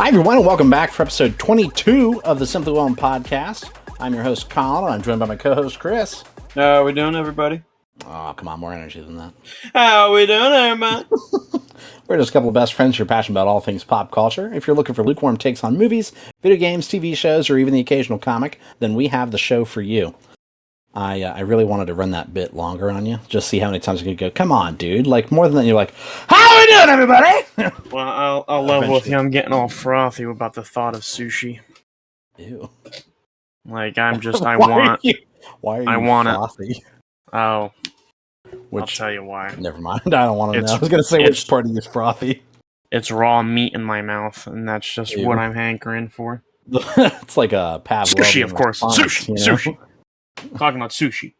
Hi, everyone, and welcome back for episode 22 of the Simply Wellman podcast. I'm your host, Colin, and I'm joined by my co-host, Chris. How we doing, everybody? Oh, come on, more energy than that. How we doing, everybody? We're just a couple of best friends who are passionate about all things pop culture. If you're looking for lukewarm takes on movies, video games, TV shows, or even the occasional comic, then we have the show for you. I really wanted to run that bit longer on you, just see how many times you could go, come on, dude. Like, more than that, you're like, how we doing, everybody? Well, I'll level with you. I'm getting all frothy about the thought of sushi. Ew. Like, I'm just, Why want frothy? Oh, Which, I'll tell you why. Never mind. I don't want to know. I was going to say which part of you is frothy. It's raw meat in my mouth, and that's just what I'm hankering for. It's like a Pavlovian Sushi, of course. Response, Sushi. Talking about sushi.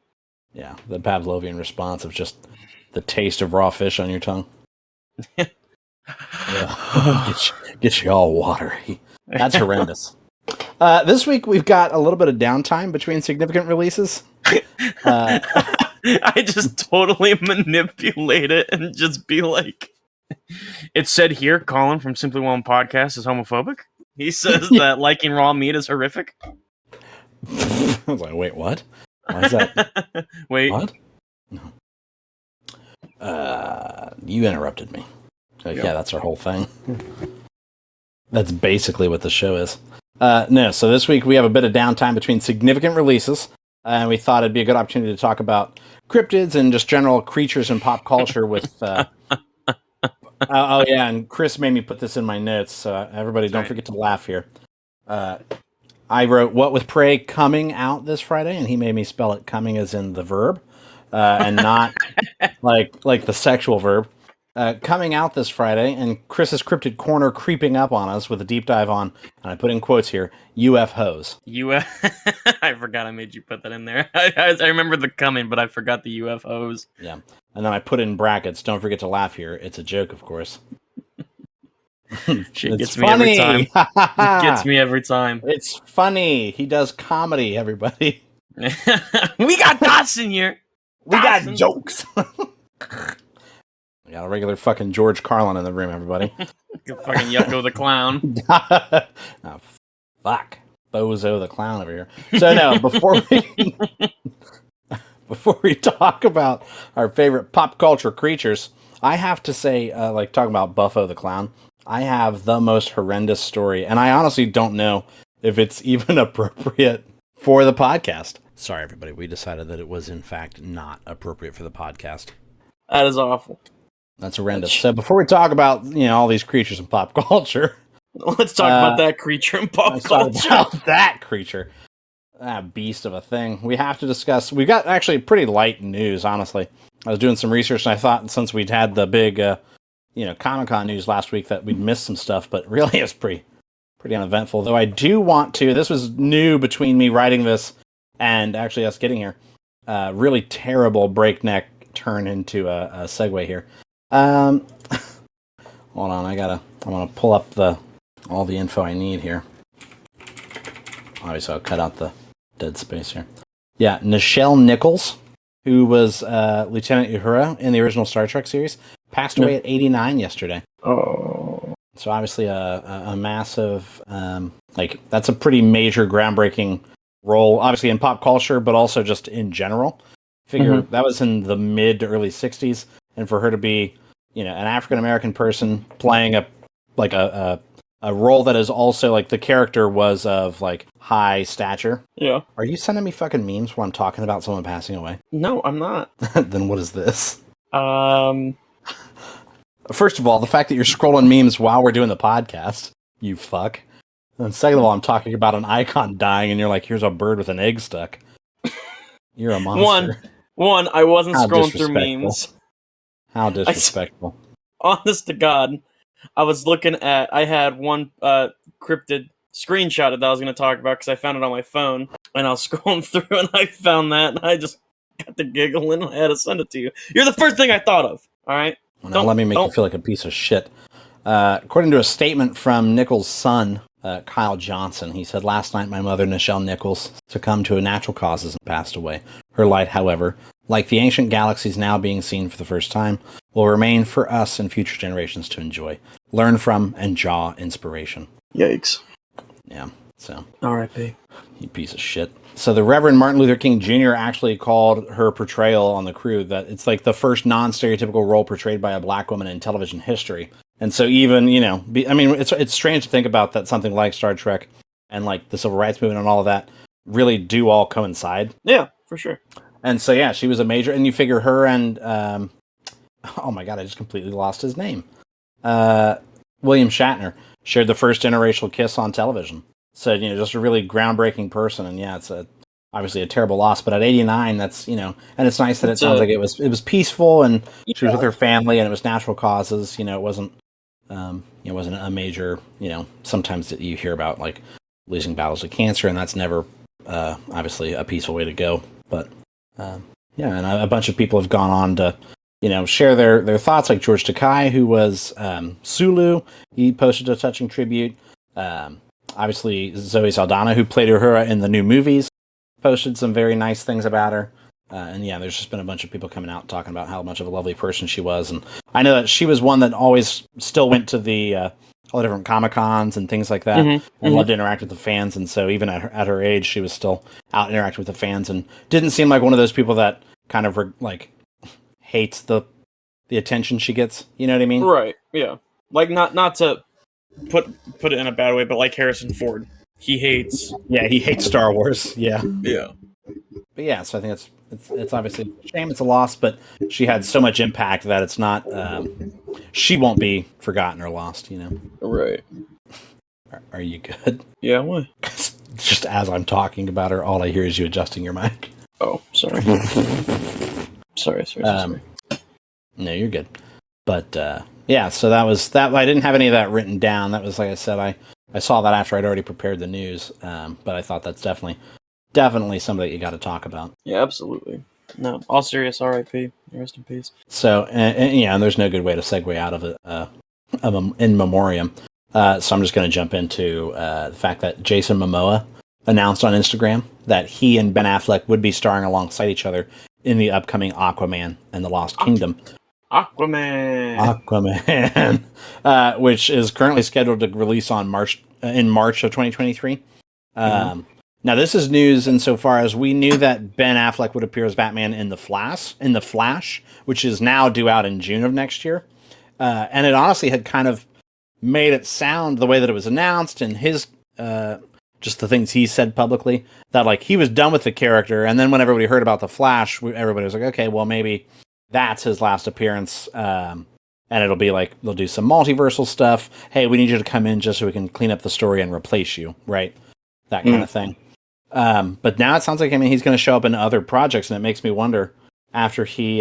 Yeah, the Pavlovian response of just the taste of raw fish on your tongue. Gets you all watery. That's horrendous. This week we've got a little bit of downtime between significant releases. I just totally manipulate it and just be like, it said here, Colin from Simply Wellman Podcast is homophobic. He says that liking raw meat is horrific. I was like, wait, what? Why is that? Wait. What? No. You interrupted me. Yep. Yeah, that's our whole thing. That's basically what the show is. No, so this week we have a bit of downtime between significant releases, and we thought it'd be a good opportunity to talk about cryptids and just general creatures in pop culture with... oh, yeah, and Chris made me put this in my notes, so everybody don't forget to laugh here. I wrote, what with Prey coming out this Friday, and he made me spell it coming as in the verb, and not like the sexual verb. Coming out this Friday, and Chris's Cryptid Corner creeping up on us with a deep dive on, and I put in quotes here, UFOs. I forgot I made you put that in there. I remember the coming, but I forgot the UFOs. Yeah, and then I put in brackets, don't forget to laugh here. It's a joke, of course. Shit gets me every time. It gets me every time. It's funny. He does comedy, everybody. We got dots in here. We got jokes. We got a regular fucking George Carlin in the room, everybody. Fucking Yucko the Clown. Oh, fuck. Bozo the Clown over here. So no, before we talk about our favorite pop culture creatures, I have to say, talking about Buffo the Clown, I have the most horrendous story, and I honestly don't know if it's even appropriate for the podcast. Sorry, everybody. We decided that it was, in fact, not appropriate for the podcast. That is awful. That's horrendous. So before we talk about, all these creatures in pop culture... Let's talk about that creature in pop culture. About that creature. That beast of a thing. We have to discuss... We've got actually pretty light news, honestly. I was doing some research, and I thought since we'd had the big... Comic-Con news last week that we'd missed some stuff, but really it's pretty uneventful. Though I do want to, this was new between me writing this and actually us getting here, really terrible breakneck turn into a segue here. Hold on, I want to pull up all the info I need here. Obviously I'll cut out the dead space here. Yeah, Nichelle Nichols, who was Lieutenant Uhura in the original Star Trek series, passed away at 89 yesterday. Oh. So obviously a massive, that's a pretty major groundbreaking role, obviously in pop culture, but also just in general. Figure that was in the mid to early 60s, and for her to be, an African-American person playing a role that is also, the character was of, high stature. Yeah. Are you sending me fucking memes while I'm talking about someone passing away? No, I'm not. Then what is this? First First of all, the fact that you're scrolling memes while we're doing the podcast, you fuck. And second of all, I'm talking about an icon dying, and you're like, here's a bird with an egg stuck. You're a monster. One, I wasn't scrolling through memes. How disrespectful. Honest to God, I had one cryptid screenshot that I was going to talk about because I found it on my phone, and I was scrolling through, and I found that, and I just got to giggling, and I had to send it to you. You're the first thing I thought of, all right? Well, now let me make you feel like a piece of shit. According to a statement from Nichols' son, Kyle Johnson, he said, last night my mother, Nichelle Nichols, succumbed to natural causes and passed away. Her light, however, like the ancient galaxies now being seen for the first time, will remain for us and future generations to enjoy, learn from, and draw inspiration. Yikes. Yeah, so. R.I.P. You piece of shit. So the Reverend Martin Luther King Jr. actually called her portrayal on the crew that it's like the first non-stereotypical role portrayed by a black woman in television history. And so even, it's strange to think about that something like Star Trek and like the Civil Rights Movement and all of that really do all coincide. Yeah, for sure. And so, yeah, she was a major, and you figure her and, oh my God, I just completely lost his name. William Shatner shared the first interracial kiss on television. So, just a really groundbreaking person. And yeah, it's obviously a terrible loss, but at 89, that's, and it's nice that it sounds like it was peaceful and she was with her family and it was natural causes. It wasn't a major, sometimes that you hear about like losing battles to cancer, and that's never, obviously a peaceful way to go. But, and a bunch of people have gone on to, share their thoughts, like George Takei, who was Sulu. He posted a touching tribute. Obviously, Zoe Saldana, who played Uhura in the new movies, posted some very nice things about her. And yeah, there's just been a bunch of people coming out talking about how much of a lovely person she was. And I know that she was one that always still went to the all the different Comic-Cons and things like that, and loved to interact with the fans. And so even at her age, she was still out interacting with the fans and didn't seem like one of those people that kind of like hates the attention she gets. You know what I mean? Right. Yeah. Like not to put it in a bad way, but like Harrison Ford, he hates. Yeah, he hates Star Wars. Yeah. Yeah. But yeah, so I think it's obviously a shame, it's a loss, but she had so much impact that it's not. She won't be forgotten or lost. Right. Are you good? Yeah. Why? Just as I'm talking about her, all I hear is you adjusting your mic. Oh, sorry. sorry. No, you're good. But yeah, so that was that. I didn't have any of that written down. That was, like I said, I saw that after I'd already prepared the news. But I thought that's definitely something that you got to talk about. Yeah, absolutely. No, all serious. R.I.P. Rest in peace. So and there's no good way to segue out of it in memoriam. So I'm just going to jump into the fact that Jason Momoa announced on Instagram that he and Ben Affleck would be starring alongside each other in the upcoming Aquaman and the Lost Kingdom. Aquaman, which is currently scheduled to release on March of 2023. Now, this is news insofar as we knew that Ben Affleck would appear as Batman in the Flash, which is now due out in June of next year. And it honestly had kind of made it sound the way that it was announced and his just the things he said publicly that like he was done with the character. And then when everybody heard about the Flash, everybody was like, okay, well maybe that's his last appearance. And it'll be like they'll do some multiversal stuff. Hey, we need you to come in just so we can clean up the story and replace you, right? That kind of thing. But now it sounds like he's going to show up in other projects, and it makes me wonder after he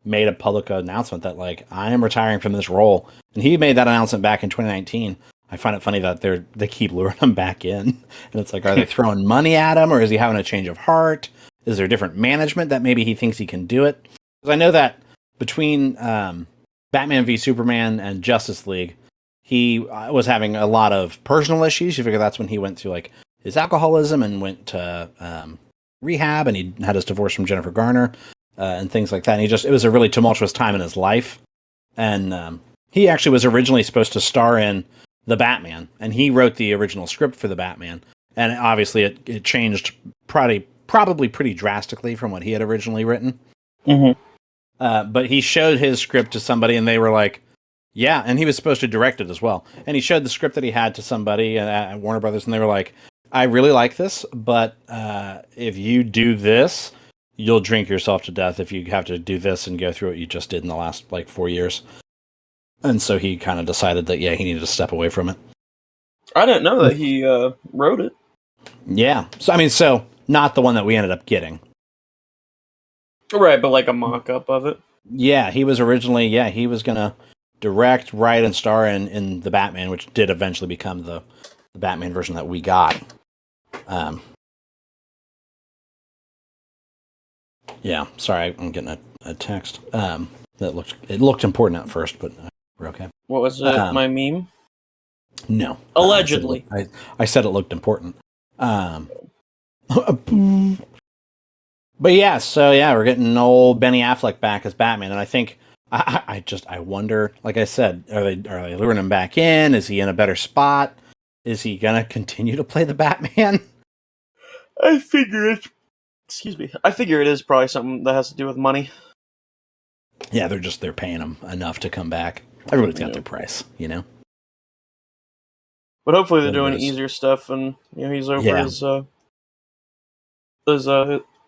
made a public announcement that like I am retiring from this role, and he made that announcement back in 2019. I find it funny that they keep luring him back in, and it's like, are they throwing money at him, or is he having a change of heart? Is there different management that maybe he thinks he can do it? Because I know that between Batman v Superman and Justice League, he was having a lot of personal issues. You figure that's when he went through like his alcoholism and went to rehab, and he had his divorce from Jennifer Garner and things like that. And it was a really tumultuous time in his life. And he actually was originally supposed to star in The Batman, and he wrote the original script for The Batman. And obviously it changed probably pretty drastically from what he had originally written. But he showed his script to somebody, and they were like, yeah, and he was supposed to direct it as well. And he showed the script that he had to somebody at Warner Brothers, and they were like, I really like this, but if you do this, you'll drink yourself to death if you have to do this and go through what you just did in the last, 4 years. And so he kind of decided that, yeah, he needed to step away from it. I didn't know that he wrote it. Yeah. So not the one that we ended up getting. Right, but like a mock-up of it. Yeah, he was originally, he was going to direct, write, and star in The Batman, which did eventually become the Batman version that we got. Yeah, sorry, I'm getting a text. It looked important at first, but we're okay. What was it? My meme? No. Allegedly. I said it looked important. But yeah, so yeah, we're getting old Benny Affleck back as Batman, and I think I wonder, like I said, are they luring him back in? Is he in a better spot? Is he gonna continue to play the Batman? I figure it. Excuse me. I figure it is probably something that has to do with money. Yeah, they're paying him enough to come back. Everybody's got their price, you know. But hopefully they're Whatever doing it is. easier stuff, and he's over Yeah.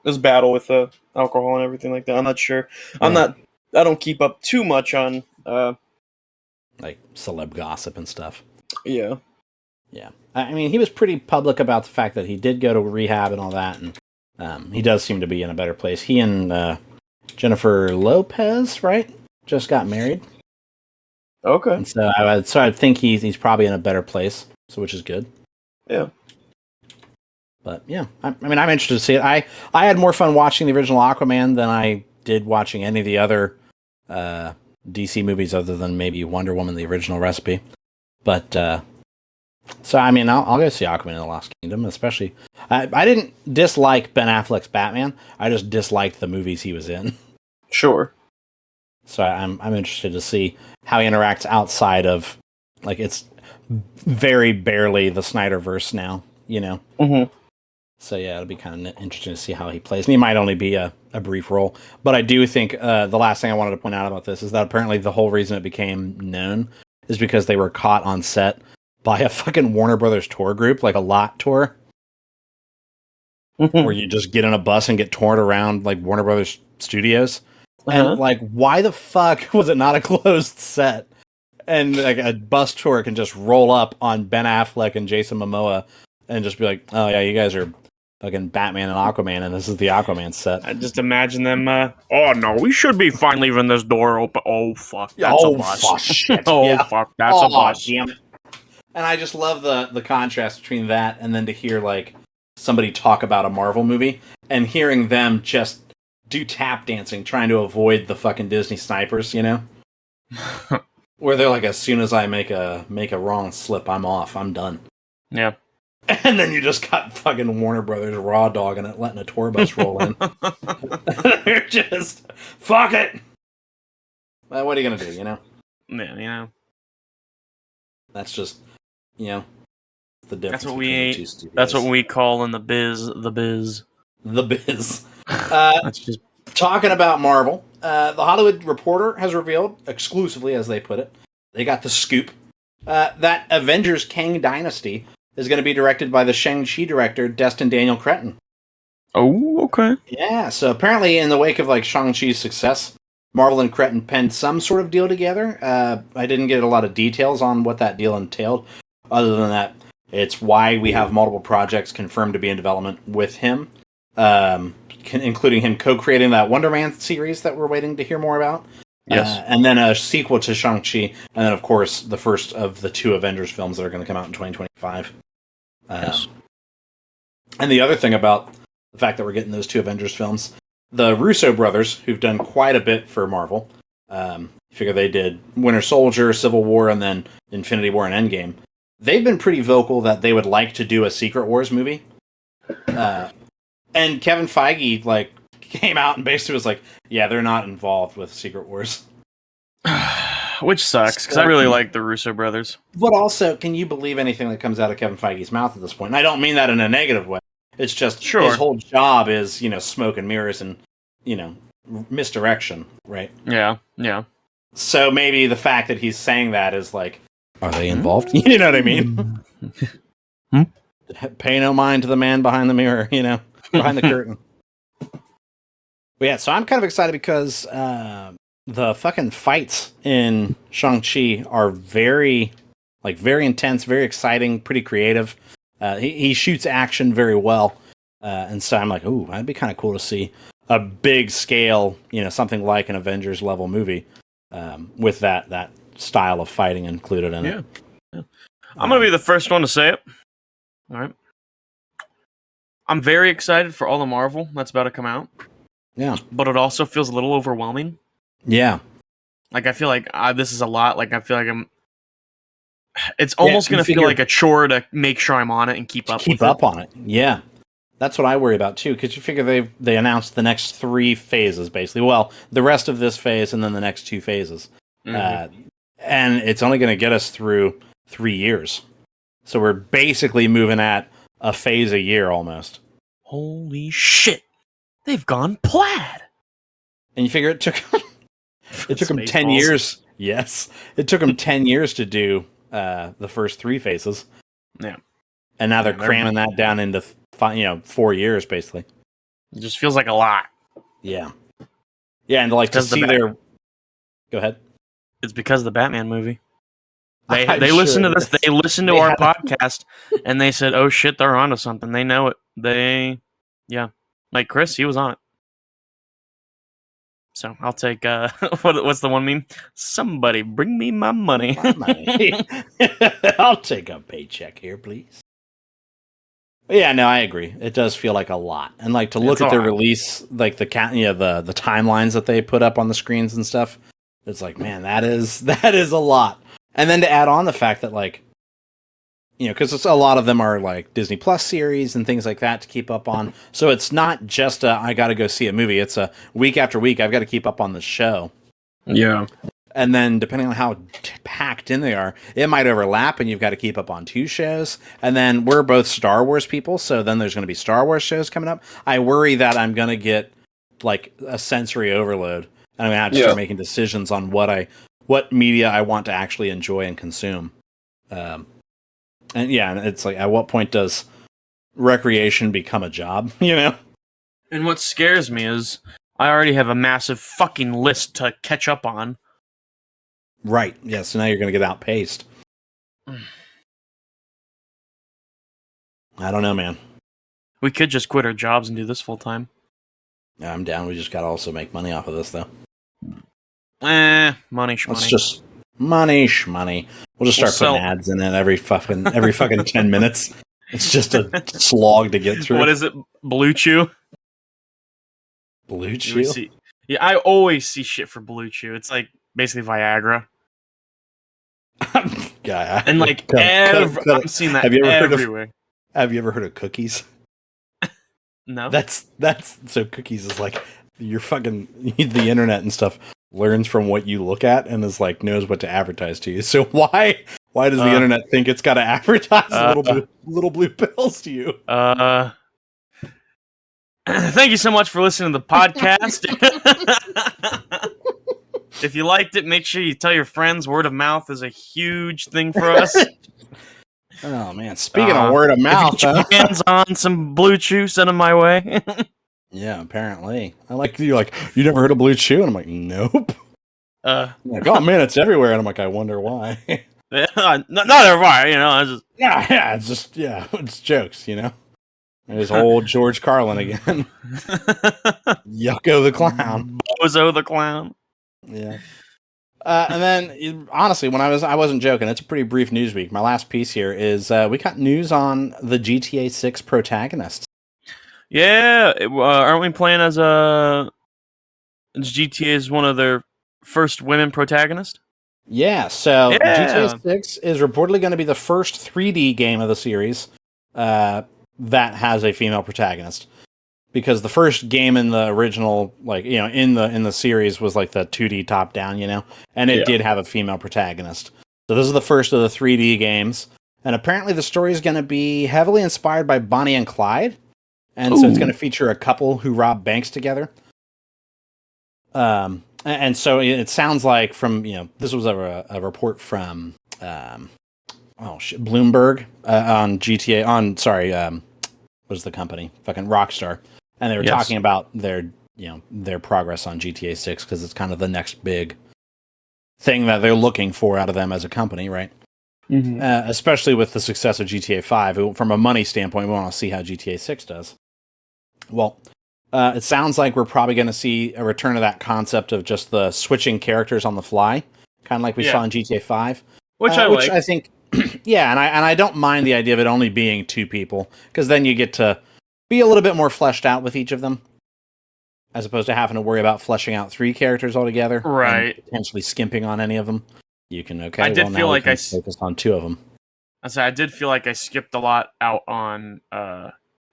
his battle with alcohol and everything like that. I'm not sure. Yeah. I don't keep up too much on. Like celeb gossip and stuff. Yeah. Yeah. I mean, he was pretty public about the fact that he did go to rehab and all that, and he does seem to be in a better place. He and Jennifer Lopez, right, just got married. Okay. And so I think he's probably in a better place, so which is good. Yeah. But yeah, I mean, I'm interested to see it. I had more fun watching the original Aquaman than I did watching any of the other DC movies, other than maybe Wonder Woman, the original recipe. But so I mean, I'll go see Aquaman in the Lost Kingdom, especially. I didn't dislike Ben Affleck's Batman. I just disliked the movies he was in. Sure. So I'm interested to see how he interacts outside of, like, it's very barely the Snyderverse now, you know. Mm-hmm. So yeah, it'll be kind of interesting to see how he plays. And he might only be a brief role, but I do think the last thing I wanted to point out about this is that apparently the whole reason it became known is because they were caught on set by a fucking Warner Brothers tour group, like a lot tour, where you just get in a bus and get toured around like Warner Brothers studios. And like, why the fuck was it not a closed set? And like a bus tour can just roll up on Ben Affleck and Jason Momoa and just be like, "Oh yeah, you guys are fucking Batman and Aquaman, and this is the Aquaman set." I just imagine them. Oh no, we should be fine leaving this door open. Oh fuck, that's a bus. Fuck, shit. Oh Yeah. fuck, that's a bus. Damn it. And I just love the contrast between that and then to hear like somebody talk about a Marvel movie and hearing them just do tap dancing trying to avoid the fucking Disney snipers, you know? Where they're like, as soon as I make a wrong slip, I'm off. I'm done. Yeah. And then you just got fucking Warner Brothers raw dogging it, letting a tour bus roll in. They're just, fuck it! Well, what are you gonna do, you know? Yeah, you know. That's just, you know, the difference. That's what we call in the biz. The biz. That's just talking about Marvel. The Hollywood Reporter has revealed, exclusively as they put it, they got the scoop, that Avengers Kang Dynasty is going to be directed by the Shang-Chi director, Destin Daniel Cretton. Oh, okay. Yeah, so apparently in the wake of like Shang-Chi's success, Marvel and Cretton penned some sort of deal together. I didn't get a lot of details on what that deal entailed, other than that it's why we have multiple projects confirmed to be in development with him, including him co-creating that Wonder Man series that we're waiting to hear more about. Yes. And then a sequel to Shang-Chi, and then, of course, the first of the 2 Avengers films that are going to come out in 2025. Yes. And the other thing about the fact that we're getting those 2 Avengers films, the Russo brothers, who've done quite a bit for Marvel, figure they did Winter Soldier, Civil War, and then Infinity War and Endgame, they've been pretty vocal that they would like to do a Secret Wars movie. And Kevin Feige, like, came out and basically was like, yeah, they're not involved with Secret Wars. Which sucks, because I really like the Russo brothers. But also, can you believe anything that comes out of Kevin Feige's mouth at this point? And I don't mean that in a negative way. It's just his whole job is, smoke and mirrors and, misdirection, right? Yeah. So maybe the fact that he's saying that is like, are they involved? You know what I mean? Pay no mind to the man behind the mirror, behind the curtain. But yeah, so I'm kind of excited because the fucking fights in Shang-Chi are very intense, very exciting, pretty creative. He shoots action very well. And so I'm like, ooh, that'd be kind of cool to see a big scale, something like an Avengers level movie with that style of fighting included in it. Yeah. I'm going to be the first one to say it. All right. I'm very excited for all the Marvel that's about to come out. Yeah. But it also feels a little overwhelming. Yeah. Like, I feel like this is a lot. Like, I feel like it's almost going to feel like a chore to make sure I'm on it and keep up on it. Yeah. That's what I worry about too, because you figure they announced the next 3 phases basically. Well, the rest of this phase and then the next 2 phases, and it's only going to get us through 3 years. So we're basically moving at a phase a year almost. Holy shit! They've gone plaid. And you figure it took them 10 years. Yes, it took them 10 years to do the first 3 phases. Yeah, and now they're cramming that down into 4 years basically. It just feels like a lot. Yeah, and like to see their. Go ahead. It's because of the Batman movie. They listened to this. They listened to our podcast, and they said, "Oh shit, they're onto something. They know it." Like Chris, he was on it. So I'll take what's the one meme? Somebody bring me my money. I'll take a paycheck here, please. Yeah, no, I agree. It does feel like a lot, and like to look at their release, like the timelines that they put up on the screens and stuff. It's like, man, that is a lot. And then to add on the fact that, like, because a lot of them are like Disney Plus series and things like that to keep up on. So it's not just I got to go see a movie. It's a week after week. I've got to keep up on the show. Yeah. And then depending on how packed in they are, it might overlap and you've got to keep up on 2 shows. And then we're both Star Wars people. So then there's going to be Star Wars shows coming up. I worry that I'm going to get like a sensory overload. And I'm going to have to start making decisions on what media I want to actually enjoy and consume. And it's like, at what point does recreation become a job, And what scares me is I already have a massive fucking list to catch up on. Right, yeah, so now you're going to get outpaced. I don't know, man. We could just quit our jobs and do this full time. Yeah, I'm down. We just got to also make money off of this, though. Money shmoney. Let's just money shmoney. We'll just start putting ads in it every fucking 10 minutes. It's just a slog to get through. What is it? Blue Chew? Blue Chew? Yeah, I always see shit for Blue Chew. It's like basically Viagra. Yeah, and like I'm seeing that everywhere. Have you ever heard of cookies? No. That's so cookies is like your fucking the internet and stuff learns from what you look at and is like knows what to advertise to you. So why does the internet think it's got to advertise little blue pills to you? Thank you so much for listening to the podcast. If you liked it, make sure you tell your friends. Word of mouth is a huge thing for us. Oh man! Speaking of word of mouth, if you get your hands on some Blue Chew, send them my way. Yeah, apparently. I like you. Like, you never heard of Blue Chew? And I'm like, nope. Like, oh man, it's everywhere. And I'm like, I wonder why. Not everywhere, it's jokes, There's old George Carlin again. Yucko the clown. Bozo the clown. Yeah. And then, honestly, when I wasn't joking. It's a pretty brief news week. My last piece here is we got news on the GTA 6 protagonists. Yeah, aren't we playing as GTA is one of their first women protagonists? Yeah, so GTA 6 is reportedly going to be the first 3D game of the series that has a female protagonist. Because the first game in the original, in the series was like the 2D top down, and it did have a female protagonist. So this is the first of the 3D games, and apparently the story is going to be heavily inspired by Bonnie and Clyde, and so it's going to feature a couple who rob banks together. And so it sounds like from this was a report from Bloomberg on GTA what is the company? Fucking Rockstar. And they were talking about their progress on GTA 6 because it's kind of the next big thing that they're looking for out of them as a company, right? Mm-hmm. Especially with the success of GTA 5. From a money standpoint, we want to see how GTA 6 does. Well, it sounds like we're probably going to see a return of that concept of just the switching characters on the fly, kind of like we saw in GTA 5. Which I think, and I don't mind the idea of it only being 2 people, because then you get to be a little bit more fleshed out with each of them, as opposed to having to worry about fleshing out 3 characters altogether, right? And potentially skimping on any of them. You can focus on 2 of them. I did feel like I skipped a lot out on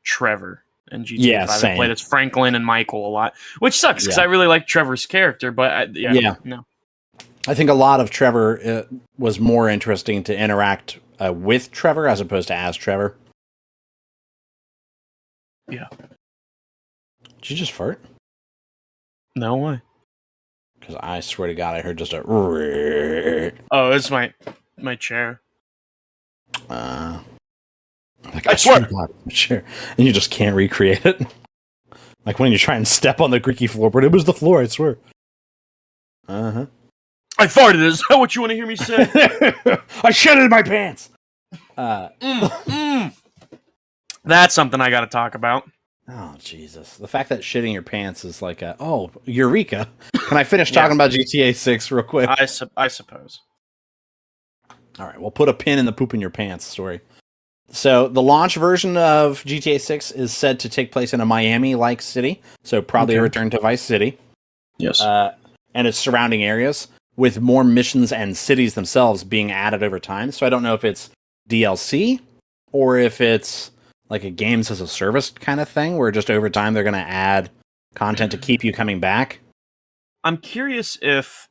Trevor. in GTA Yeah, 5. same. I played as Franklin and Michael a lot, which sucks because Yeah. I really like Trevor's character, but no. I think a lot of Trevor was more interesting to interact with Trevor as opposed to as Trevor. Yeah. Did you just fart? No way. Because I swear to God, I heard just a. Oh, it's my chair. Like, I swear. Sure. And you just can't recreate it. Like when you try and step on the creaky floorboard, it was the floor, I swear. Uh-huh. I farted. Is that what you want to hear me say? I shit in my pants. That's something I got to talk about. Oh, Jesus. The fact that shitting your pants is like eureka. Can I finish talking about GTA 6 real quick? I suppose. All right, we'll put a pin in the poop in your pants story. So the launch version of GTA 6 is said to take place in a Miami-like city, so probably a return to Vice City. Yes. And its surrounding areas, with more missions and cities themselves being added over time. So I don't know if it's DLC or if it's like a games as a service kind of thing, where just over time they're going to add content to keep you coming back. I'm curious if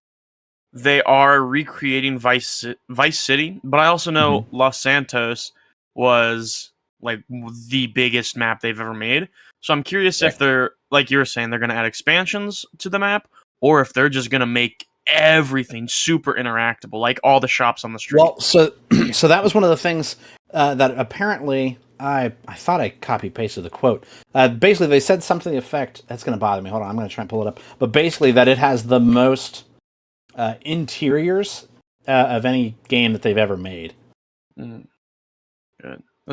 they are recreating Vice City, but I also know Los Santos was like the biggest map they've ever made. So I'm curious if they're, like you were saying, they're going to add expansions to the map, or if they're just going to make everything super interactable, like all the shops on the street. Well, so that was one of the things that apparently I thought I copy pasted the quote. Basically, they said something to the effect. That's going to bother me. Hold on, I'm going to try and pull it up. But basically, that it has the most interiors of any game that they've ever made. Good.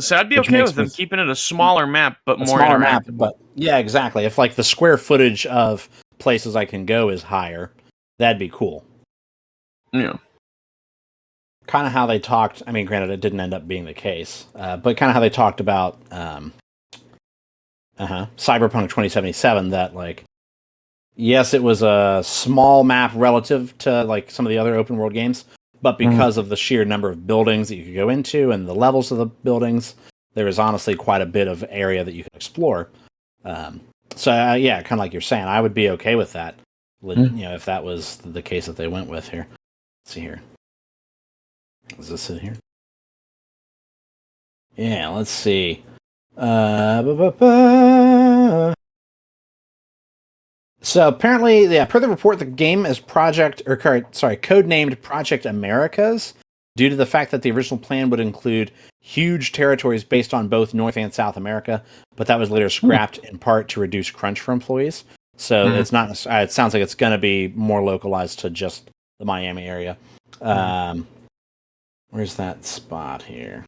So I'd be okay with them keeping it a smaller map, but more smaller interactive. map. But yeah, exactly. If like the square footage of places I can go is higher, that'd be cool. Yeah. Kind of how they talked. I mean, granted, it didn't end up being the case, but kind of how they talked about Cyberpunk 2077. That like, yes, it was a small map relative to like some of the other open world games, but because of the sheer number of buildings that you could go into and the levels of the buildings, there is honestly quite a bit of area that you can explore. Yeah, kind of like you're saying, I would be okay with that. You know, if that was the case that they went with here. Let's see here. Is this it here? Yeah, let's see. So apparently, per the report, the game is codenamed Project Americas, due to the fact that the original plan would include huge territories based on both North and South America, but that was later scrapped in part to reduce crunch for employees. So it's not. It sounds like it's going to be more localized to just the Miami area. Where's that spot here?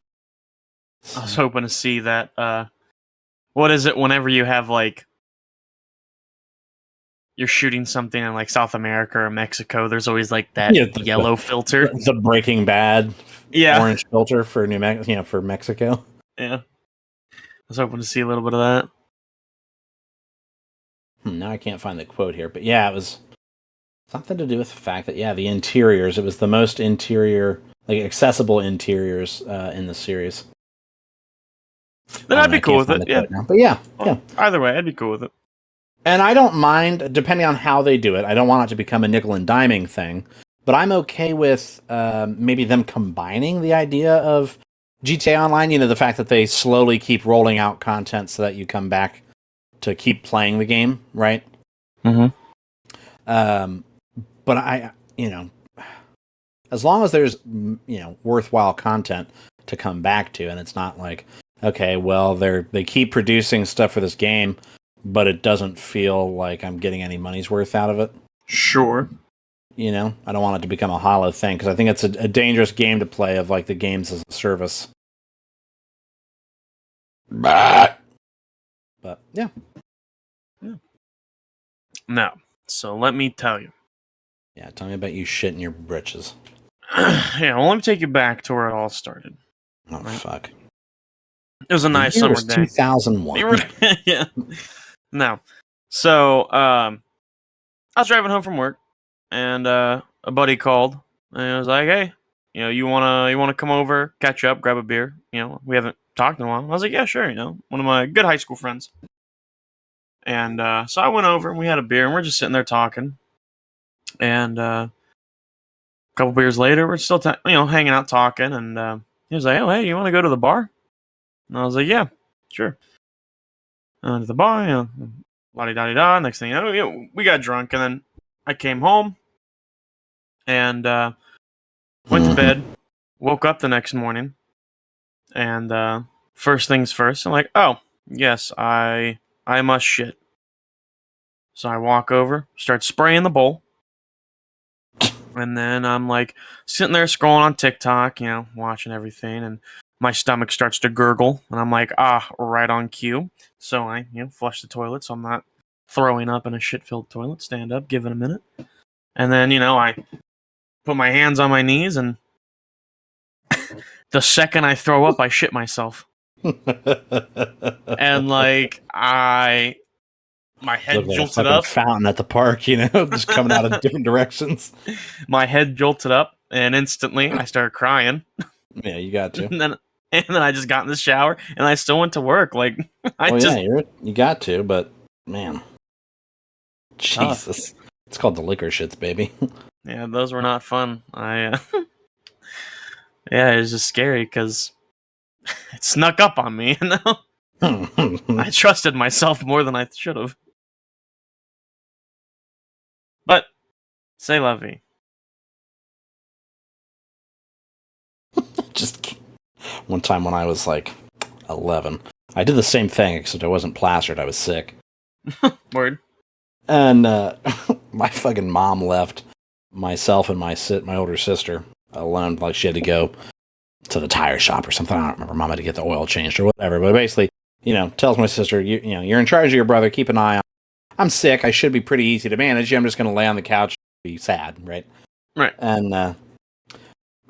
I was hoping to see that. What is it? Whenever you have like you're shooting something in like South America or Mexico, there's always like that yellow filter. The Breaking Bad orange filter for for Mexico. Yeah. I was hoping to see a little bit of that. Now I can't find the quote here, but yeah, it was something to do with the fact that the interiors, it was the most interior, like accessible interiors in the series. Then I'd be cool with it. Yeah. But Either way, I'd be cool with it. And I don't mind, depending on how they do it. I don't want it to become a nickel and diming thing, but I'm okay with maybe them combining the idea of GTA Online. The fact that they slowly keep rolling out content so that you come back to keep playing the game, right? But I, as long as there's worthwhile content to come back to, and it's not like, okay, well, they keep producing stuff for this game, but it doesn't feel like I'm getting any money's worth out of it. Sure. I don't want it to become a hollow thing, because I think it's a dangerous game to play of like the games as a service. But yeah. No. So let me tell you. Yeah, tell me about you shitting your britches. Well, let me take you back to where it all started. Oh, right? Fuck. It was a nice summer day. 2001. Yeah. No. So, I was driving home from work, and a buddy called, and I was like, "Hey, you wanna come over, catch up, grab a beer? We haven't talked in a while." I was like, "Yeah, sure." One of my good high school friends. And so I went over and we had a beer and we're just sitting there talking. And a couple beers later, we're still hanging out talking. And he was like, "Oh, hey, you want to go to the bar?" And I was like, "Yeah, sure." To the bar, la-di-da-di-da. Next thing we got drunk, and then I came home and went to bed. Woke up the next morning, and first things first, I'm like, "Oh, yes, I must shit." So I walk over, start spraying the bowl, and then I'm like sitting there scrolling on TikTok, watching everything, and my stomach starts to gurgle, and I'm like, right on cue. So I, flush the toilet, so I'm not throwing up in a shit-filled toilet. Stand up, give it a minute, and then I put my hands on my knees, and the second I throw up, I shit myself, and my head Look like a jolted fucking up. fountain at the park, just coming out of different directions. My head jolted up, and instantly I started crying. Yeah, you got to. And then I just got in the shower, and I still went to work. Like you got to, but man, Jesus, it's called the liquor shits, baby. Yeah, those were not fun. Yeah, it was just scary because it snuck up on me. I trusted myself more than I should have. But c'est la vie. Just one time when I was like 11, I did the same thing, except I wasn't plastered. I was sick. Word. And my fucking mom left myself and my older sister alone. Like, she had to go to the tire shop or something. I don't remember. Mom had to get the oil changed or whatever. But basically, tells my sister, you're in charge of your brother. Keep an eye on. I'm sick. I should be pretty easy to manage. I'm just going to lay on the couch and be sad, right? Right. And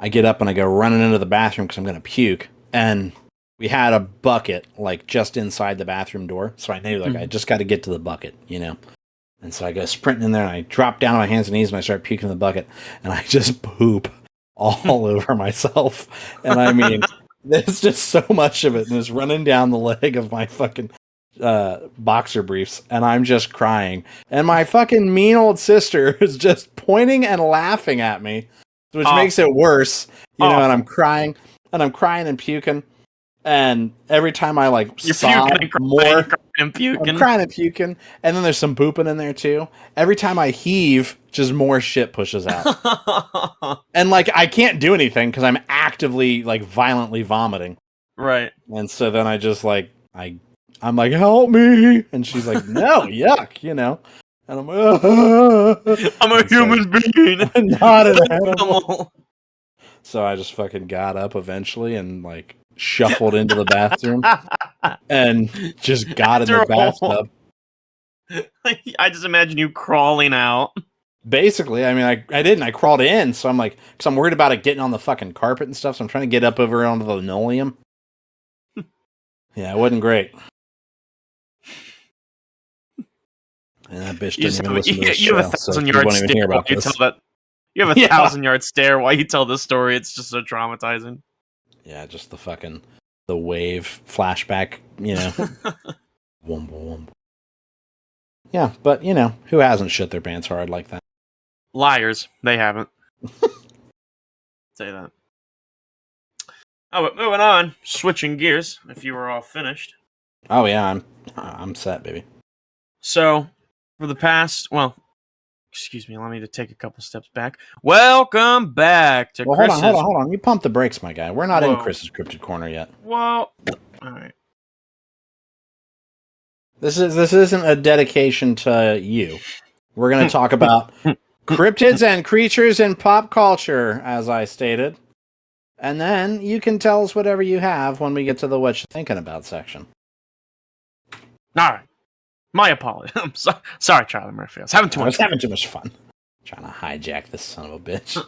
I get up and I go running into the bathroom because I'm going to puke. And we had a bucket like just inside the bathroom door, so I knew I just got to get to the bucket, And so I go sprinting in there and I drop down on my hands and knees and I start puking in the bucket and I just poop all over myself. And I mean, there's just so much of it and it's running down the leg of my fucking boxer briefs and I'm just crying. And my fucking mean old sister is just pointing and laughing at me, which makes it worse, and I'm crying and puking. And every time I You're sob puking and more, I'm crying and puking, and then there's some pooping in there too. Every time I heave, just more shit pushes out, and I can't do anything because I'm actively violently vomiting. Right. And so then I just I'm like, help me, and she's like, no, yuck, and I'm like, I'm a human being, not an animal. So I just fucking got up eventually and shuffled into the bathroom and just got in the bathtub. I just imagine you crawling out. Basically, I mean, I didn't. I crawled in, so I'm because I'm worried about it getting on the fucking carpet and stuff, so I'm trying to get up over onto the linoleum. Yeah, it wasn't great. And that bitch didn't even listen to the show. You have a 1,000-yard stare while you tell that. You have a 1,000-yard stare while you tell this story. It's just so traumatizing. Yeah, just the wave flashback, Womble. Yeah, but who hasn't shit their pants hard like that? Liars. They haven't. Say that. Oh, but moving on. Switching gears. If you were all finished. Oh yeah, I'm set, baby. So, for the past, excuse me, allow me to take a couple steps back. Welcome back to Chris's... Hold on. You pump the brakes, my guy. We're not in Chris's Cryptid Corner yet. Well, all right. This isn't a dedication to you. We're going to talk about cryptids and creatures in pop culture, as I stated. And then you can tell us whatever you have when we get to the what you're thinking about section. All right. My apologies. I'm sorry, Charlie Murphy. I was having too much fun. Trying to hijack this son of a bitch.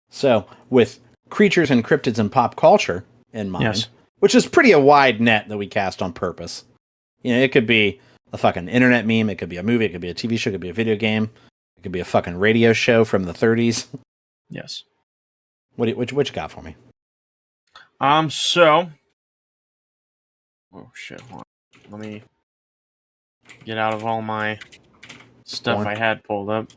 So, with creatures and cryptids in pop culture in mind, which is pretty a wide net that we cast on purpose. It could be a fucking internet meme, it could be a movie, it could be a TV show, it could be a video game, it could be a fucking radio show from the 30s. Yes. What you got for me? So... Oh, shit. Hold on. Let me get out of all my stuff Porn. I had pulled up.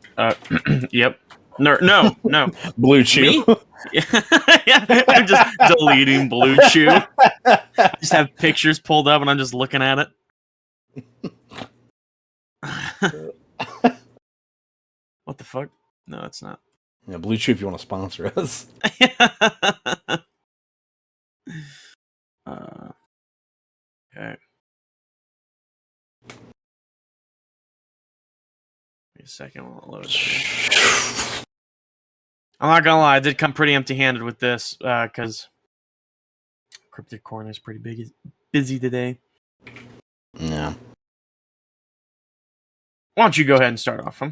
Yep. No. Blue Chew. Me? Yeah, I'm just deleting Blue Chew. I just have pictures pulled up and I'm just looking at it. What the fuck? No, it's not. Yeah, Blue Chew if you want to sponsor us. Okay. Wait a second while it loads. I'm not gonna lie, I did come pretty empty-handed with this, because Cryptic Corner is pretty busy today. Yeah. Why don't you go ahead and start off, huh?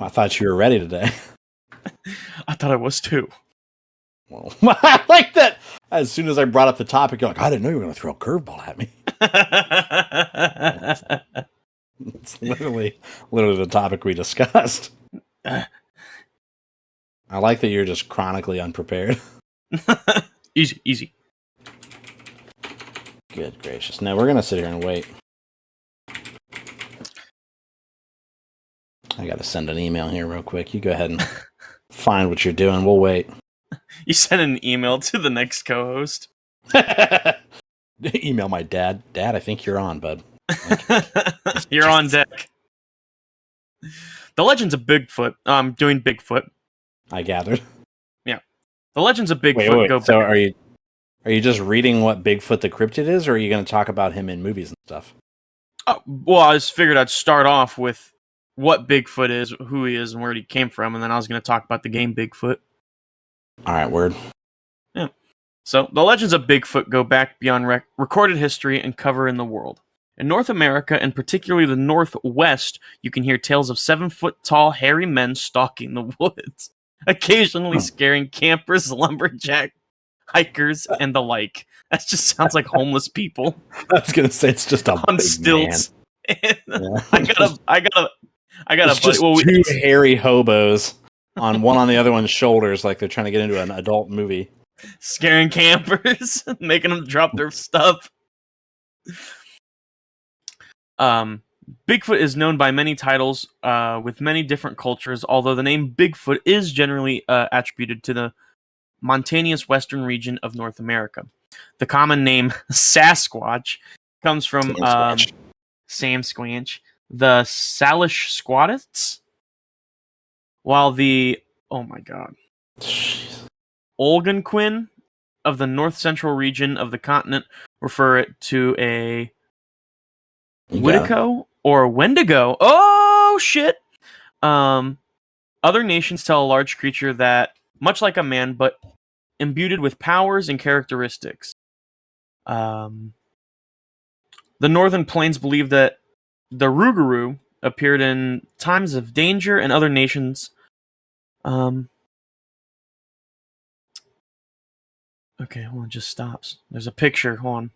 I thought you were ready today. I thought I was too. Well, I like that. As soon as I brought up the topic, you're like, I didn't know you were going to throw a curveball at me. It's literally the topic we discussed. I like that you're just chronically unprepared. Easy. Good gracious. No, we're going to sit here and wait. I got to send an email here real quick. You go ahead and find what you're doing. We'll wait. You sent an email to the next co-host. Email my dad. Dad, I think you're on, bud. You're on deck. The Legends of Bigfoot. I'm doing Bigfoot. I gathered. Yeah. The Legends of Bigfoot wait. So are you just reading what Bigfoot the Cryptid is, or are you going to talk about him in movies and stuff? Well, I just figured I'd start off with what Bigfoot is, who he is, and where he came from, and then I was going to talk about the game Bigfoot. All right, word. Yeah. So, the legends of Bigfoot go back beyond recorded history and cover in the world. In North America, and particularly the Northwest, you can hear tales of 7-foot-tall, hairy men stalking the woods, occasionally scaring campers, lumberjack hikers, and the like. That just sounds like homeless people. I was going to say it's just a on stilts. Yeah. I got a it's buddy. Just two hairy hobos on one on the other one's shoulders, like they're trying to get into an adult movie, scaring campers, making them drop their stuff. Bigfoot is known by many titles with many different cultures, although the name Bigfoot is generally attributed to the mountainous western region of North America. The common name Sasquatch comes from Sam Squanch, the Salish Squatits, while the Algonquin of the north central region of the continent refer it to a Witico or Wendigo. Oh shit! Other nations tell a large creature that, much like a man, but imbued with powers and characteristics. The Northern Plains believe that the Rougarou appeared in times of danger, and other nations. Okay, hold on, it just stops. There's a picture. Hold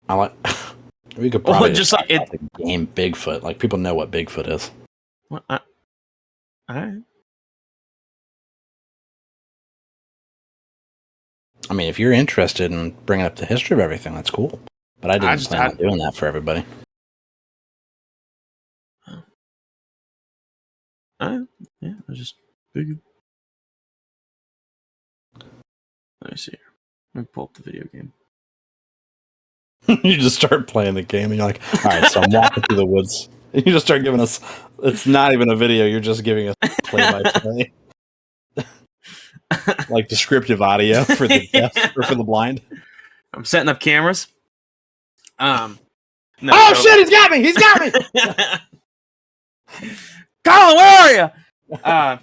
on. We could probably just talk about the game Bigfoot. Like, people know what Bigfoot is. What? All right. I mean, if you're interested in bringing up the history of everything, that's cool. But I didn't plan on doing that for everybody. Yeah, I just figured. Let me see here. Let me pull up the video game. You just start playing the game, and you're like, all right, so I'm walking through the woods. And you just start giving us, it's not even a video, you're just giving us play-by-play. Like descriptive audio for the deaf or for the blind. I'm setting up cameras. Shit, he's got me! He's got me! Colin, where are you?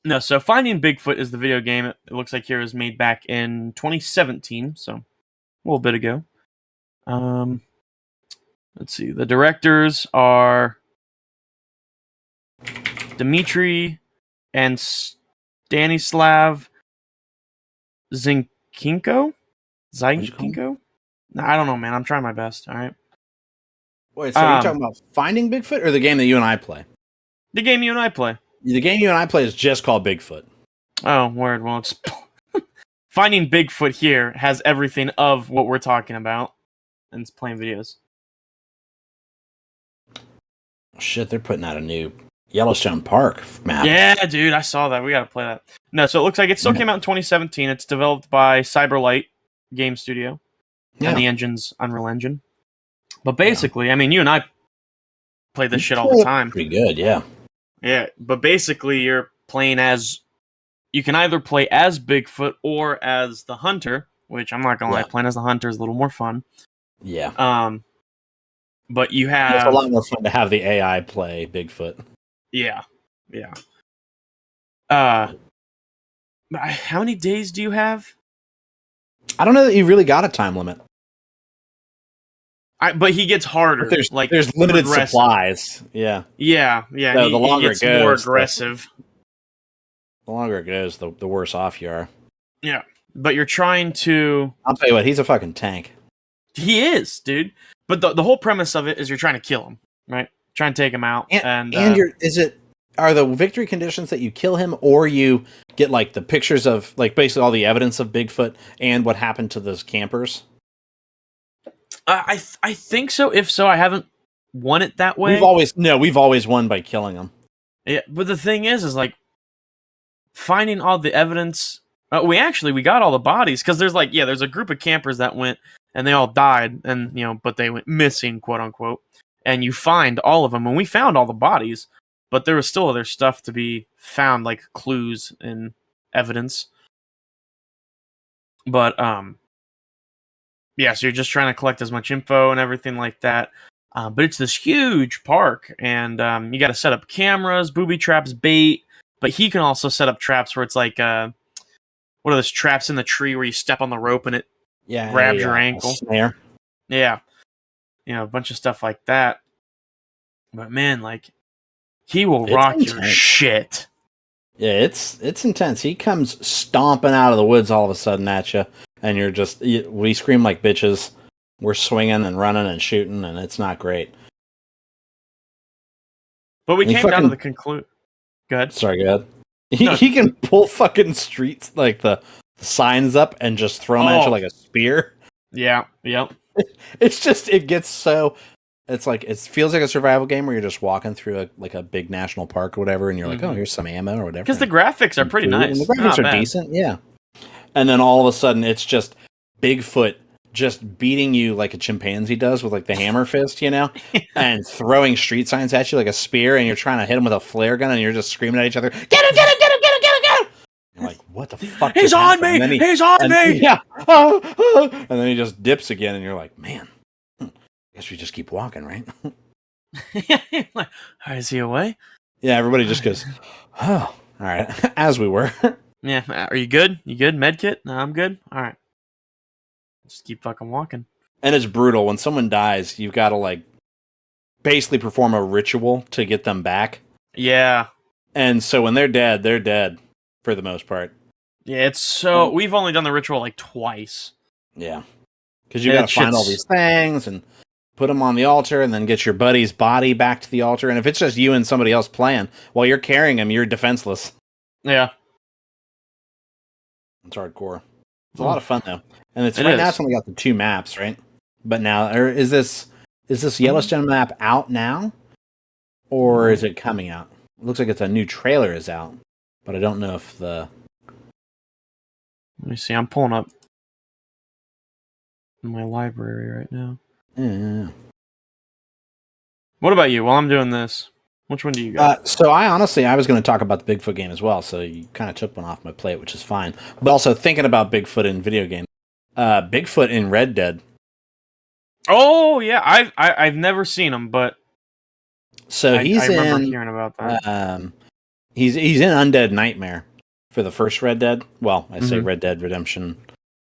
No, so Finding Bigfoot is the video game. It looks like here was made back in 2017, so a little bit ago. Let's see. The directors are Dmitry and Stanislav Zinkinko? Zinkinko? No, I don't know, man. I'm trying my best, all right? Wait, so are you talking about Finding Bigfoot or the game that you and I play? The game you and I play. The game you and I play is just called Bigfoot. Oh, word. Well, it's Finding Bigfoot here has everything of what we're talking about, and it's playing videos. Shit, they're putting out a new Yellowstone Park map. Yeah, dude, I saw that. We gotta play that. No, so it looks like it still came out in 2017. It's developed by Cyberlight Game Studio, and the engine's Unreal Engine. But basically, I mean, you and I play this shit all the time. Pretty good, yeah. Yeah, but basically, you're playing as. You can either play as Bigfoot or as the hunter, which I'm not gonna lie, playing as the hunter is a little more fun. Yeah. But you have it's a lot more fun to have the AI play Bigfoot. Yeah. How many days do you have? I don't know that you really got a time limit. But he gets harder. But there's limited supplies. Yeah. Yeah. So the longer it goes, more aggressive. The longer it goes, the worse off you are. Yeah. But you're trying to... I'll tell you what, he's a fucking tank. He is, dude. But the whole premise of it is you're trying to kill him, right? Trying to take him out. Are the victory conditions that you kill him, or you get like the pictures of like basically all the evidence of Bigfoot and what happened to those campers? I think so. If so, I haven't won it that way. We've always won by killing them. Yeah, but the thing is like finding all the evidence. We got all the bodies because there's a group of campers that went and they all died, and but they went missing, quote unquote. And you find all of them, and we found all the bodies. But there was still other stuff to be found, like clues and evidence. But, so you're just trying to collect as much info and everything like that. But it's this huge park, and you got to set up cameras, booby traps, bait. But he can also set up traps where it's like, what are those traps in the tree where you step on the rope and it grabs your ankle? Snare. Yeah. A bunch of stuff like that. But man, he will rock your shit. Yeah, it's intense. He comes stomping out of the woods all of a sudden at you, and we scream like bitches. We're swinging and running and shooting, and it's not great. But we came down to the conclusion. Go ahead. Sorry, go ahead. He can pull fucking streets, like the signs up, and just throw them at you like a spear. Yeah, yep. It gets so... It's like, it feels like a survival game where you're just walking through a big national park or whatever, and you're like, oh, here's some ammo or whatever. Because the graphics are pretty nice. And the graphics are decent, yeah. And then all of a sudden, it's just Bigfoot just beating you like a chimpanzee does with like the hammer fist, and throwing street signs at you like a spear, and you're trying to hit him with a flare gun, and you're just screaming at each other, get him, get him, get him, get him, get him, get him! You're like, what the fuck? He's on me! He's on me! Yeah. And then he just dips again, and you're like, man. Guess we just keep walking, right? Is he away? Yeah, everybody just goes, oh, all right, as we were. Yeah, are you good? You good? Medkit? No, I'm good. All right, just keep fucking walking. And it's brutal when someone dies. You've got to basically perform a ritual to get them back. Yeah, and so when they're dead for the most part. Yeah, it's so we've only done the ritual twice. Yeah, because you got to find all these things and put them on the altar, and then get your buddy's body back to the altar. And if it's just you and somebody else playing, while you're carrying him, you're defenseless. Yeah. It's hardcore. It's a lot of fun, though. And now it's only got the 2 maps, right? But now, is this Yellowstone map out now? Or is it coming out? It looks like it's a new trailer is out. But I don't know if the... Let me see, I'm pulling up my library right now. Yeah. What about you? While I'm doing this, which one do you got? So I was going to talk about the Bigfoot game as well. So you kind of took one off my plate, which is fine. But also thinking about Bigfoot in video games, Bigfoot in Red Dead. Oh yeah, I've never seen him, but so I remember hearing about that. He's in Undead Nightmare for the first Red Dead. Well, I say Red Dead Redemption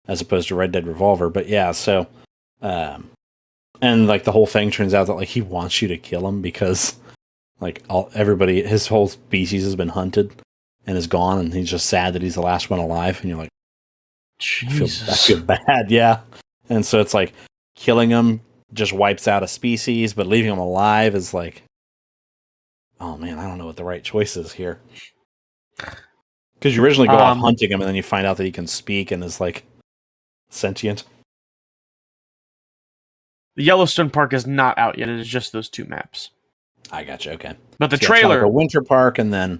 as opposed to Red Dead Revolver, but yeah. So. And the whole thing turns out that he wants you to kill him because his whole species has been hunted and is gone, and he's just sad that he's the last one alive. And you're like, Jesus, I feel bad, yeah. And so it's killing him just wipes out a species, but leaving him alive is oh man, I don't know what the right choice is here. Because you originally go off hunting him, and then you find out that he can speak and is like sentient. The Yellowstone Park is not out yet. It is just those 2 maps. I gotcha. Okay, But the so trailer, like a winter park, and then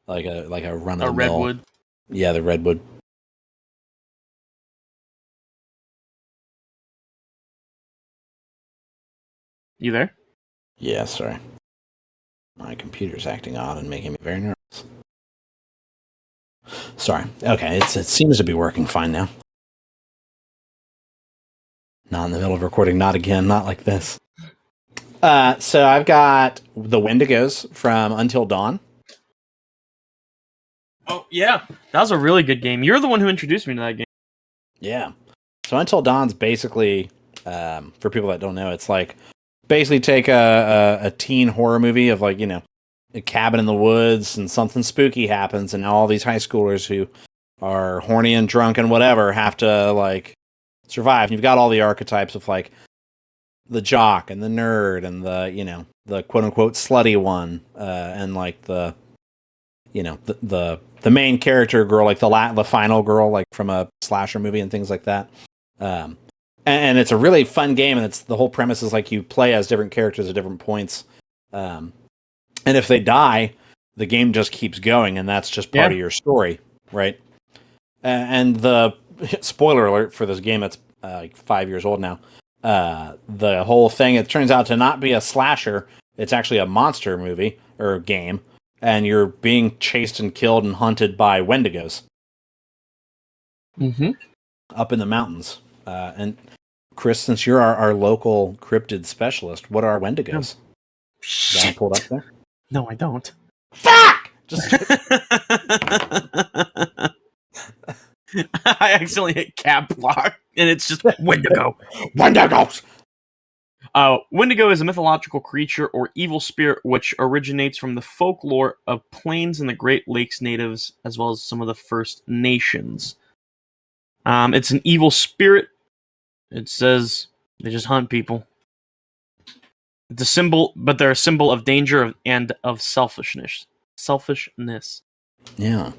like a run of the mill. redwood. Yeah, the redwood. You there? Yeah, sorry. My computer's acting odd and making me very nervous. Sorry. Okay, it seems to be working fine now. Not in the middle of recording. Not again. Not like this. So I've got the Wendigos from Until Dawn. Oh, yeah. That was a really good game. You're the one who introduced me to that game. Yeah. So Until Dawn's basically, for people that don't know, it's like basically take a teen horror movie of like, a cabin in the woods and something spooky happens, and all these high schoolers who are horny and drunk and whatever have to like survive. And you've got all the archetypes of like the jock and the nerd and the quote unquote slutty one, and like the main character girl, like the final girl, like from a slasher movie and things like that. And it's a really fun game, and the whole premise is like you play as different characters at different points. And if they die, the game just keeps going, and that's just part of your story, right? And the spoiler alert for this game that's like 5 years old now. The whole thing, it turns out to not be a slasher. It's actually a monster movie or game, and you're being chased and killed and hunted by Wendigos. Mm-hmm. Up in the mountains. And Chris, since you're our local cryptid specialist, what are Wendigos? Shit. Got it pulled up there? No, I don't. Fuck! Just I accidentally hit cap lock, and it's just Wendigo. Wendigos! Wendigo is a mythological creature or evil spirit which originates from the folklore of Plains and the Great Lakes natives, as well as some of the First Nations. It's an evil spirit. It says they just hunt people. It's a symbol, but they're a symbol of danger and of selfishness. Yeah.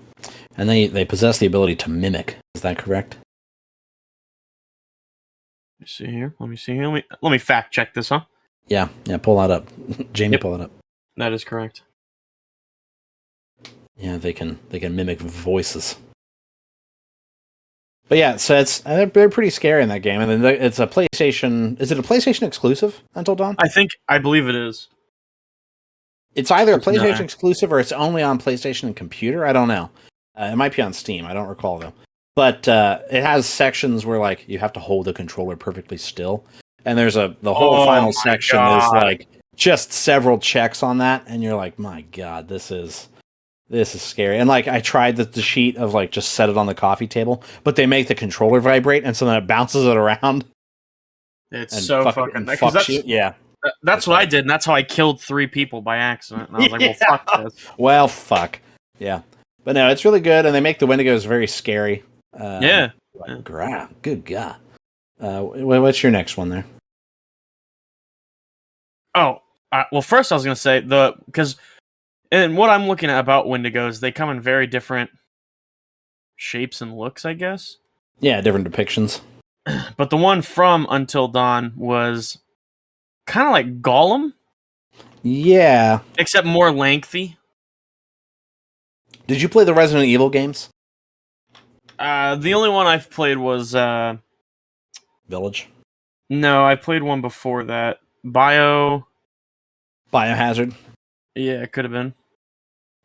And they possess the ability to mimic. Is that correct? Let me see here. Let me fact check this, huh? Yeah, pull that up. Jamie, pull it up. That is correct. Yeah, they can mimic voices. But yeah, so they're pretty scary in that game, and then it's a PlayStation. Is it a PlayStation exclusive Until Dawn? I believe it is. It's either a PlayStation exclusive or it's only on PlayStation and computer. I don't know. It might be on Steam. I don't recall though. But it has sections where like you have to hold the controller perfectly still, and there's the whole final section is like just several checks on that, and you're like, my God, this is scary. And like I tried the sheet of like just set it on the coffee table, but they make the controller vibrate, and so then it bounces it around. It's so fucking fucks you. Yeah. That's what I did, and that's how I killed 3 people by accident. And I was like, well, fuck this. Well, fuck. Yeah. But no, it's really good, and they make the Wendigos very scary. Yeah. Good God. What's your next one there? Oh, well, first I was going to say, because what I'm looking at about Wendigos, they come in very different shapes and looks, I guess. Yeah, different depictions. But the one from Until Dawn was kind of like Gollum. Yeah. Except more lengthy. Did you play the Resident Evil games? The only one I've played was Village? No, I played one before that. Biohazard? Yeah, it could have been.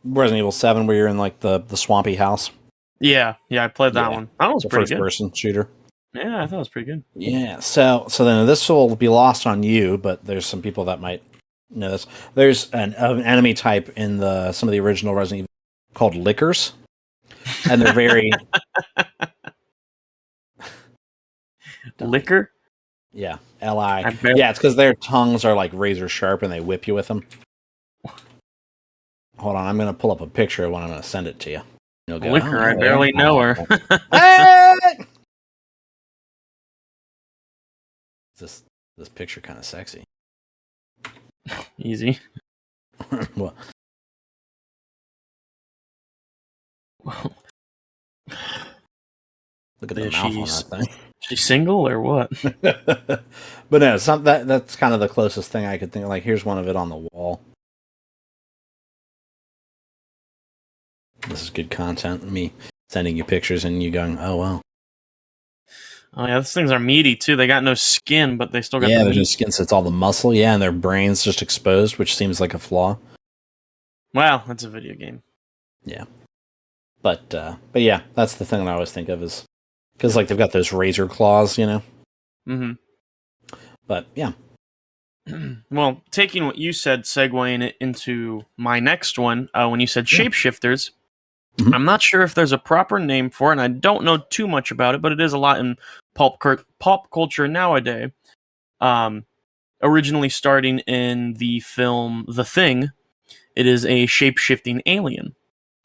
Resident Evil 7, where you're in like the swampy house. Yeah, I played that one. That was pretty good. First-person shooter. Yeah, I thought it was pretty good. Yeah, so then this will be lost on you, but there's some people that might know this. There's an enemy type in some of the original Resident Evil called lickers, and they're very liquor. Yeah, Li. Yeah, it's because their tongues are like razor sharp, and they whip you with them. Hold on, I'm gonna pull up a picture of one. I'm gonna send it to you. You'll go, liquor. I barely know her. This picture kind of sexy. Easy. Well, Look at the mouth on that thing. She's single or what? But no, it's not that. That's kind of the closest thing I could think of. Like, here's one of it on the wall. This is good content. Me sending you pictures and you going, "Oh wow." Oh yeah, those things are meaty too. They got no skin, but they still got Yeah, the there's no meat. skin, so it's all the muscle. Yeah, and their brains just exposed, which seems like a flaw. Wow, that's a video game. Yeah, but yeah, that's the thing that I always think of is because like they've got those razor claws, you know. Mm-hmm. But yeah. Well, taking what you said, segueing it into my next one, when you said shapeshifters, I'm not sure if there's a proper name for it, and I don't know too much about it, but it is a lot in pop culture nowadays. Originally starting in the film The Thing, it is a shape-shifting alien.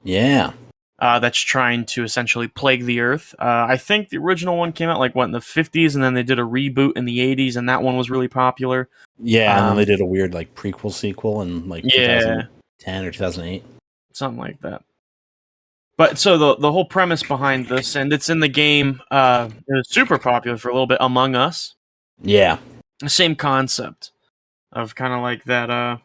Yeah. That's trying to essentially plague the Earth. I think the original one came out in the 50s, and then they did a reboot in the 80s, and that one was really popular. Yeah, and then they did a weird like prequel sequel in like 2010 or 2008. Something like that. But so the whole premise behind this, and it's in the game, it was super popular for a little bit, Among Us. Yeah. The same concept of kind of like that,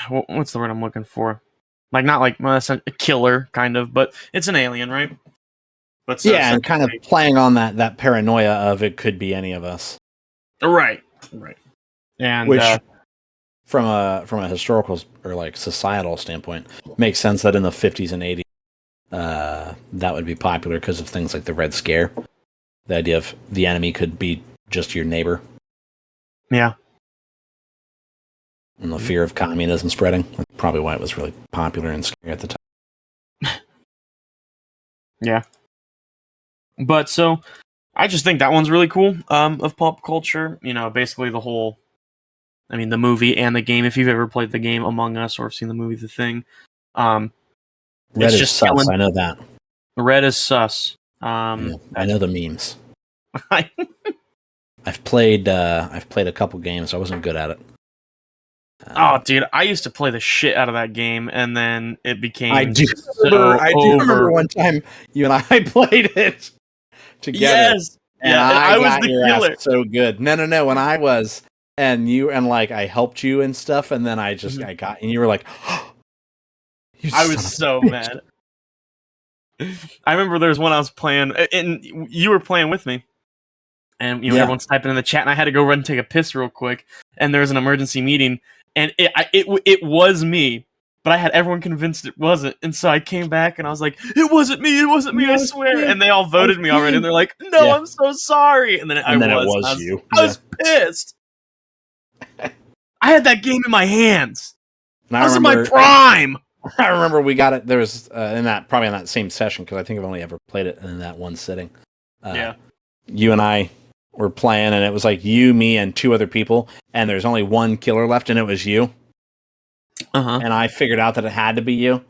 what's the word I'm looking for? Like, not like a killer, kind of, but it's an alien, right? But so yeah, and kind of playing on that paranoia of it could be any of us. Right. And which from a historical or like societal standpoint makes sense that in the 50s and 80s that would be popular because of things like the Red Scare. The idea of the enemy could be just your neighbor. Yeah. And the fear of communism spreading. That's probably why it was really popular and scary at the time. Yeah. But so I just think that one's really cool, of pop culture. You know, basically the whole, I mean, the movie and the game. If you've ever played the game Among Us or seen the movie The Thing, Red it's is just sus. I know that. Red is sus. Yeah, I know the memes. I've played a couple games. I wasn't good at it. Oh, dude, I used to play the shit out of that game, and then it became. I do remember one time you and I played it together. Yes, and I was the killer. So good. No. When I was and you and like I helped you and stuff, and then I got and you were like, I was so mad. I remember there was one I was playing, and you were playing with me. And everyone's typing in the chat, and I had to go run and take a piss real quick. And there was an emergency meeting, and it was me, but I had everyone convinced it wasn't. And so I came back, and I was like, "It wasn't me, I swear." And they all voted me already, and they're like, "No, I'm so sorry." And then it was you. I was pissed. I had that game in my hands. I was in my prime. I remember we got it. There was probably in that same session because I think I've only ever played it in that one sitting. You and I were playing, and it was like you, me, and two other people, and there's only one killer left, and it was you. And I figured out that it had to be you,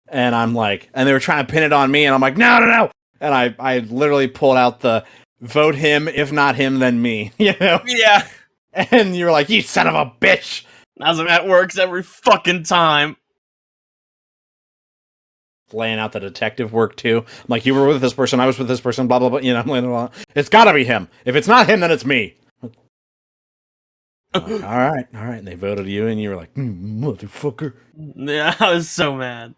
and I'm like, and they were trying to pin it on me, and I'm like, no, and I literally pulled out the vote him, if not him, then me, you know? Yeah. And you were like, you son of a bitch. I was like, that works every fucking time. Laying out the detective work too. I'm like, you were with this person, I was with this person, blah blah blah. You know, I'm laying it's gotta be him. If it's not him, then it's me. All right. And they voted you, and you were like, motherfucker. Yeah, I was so mad.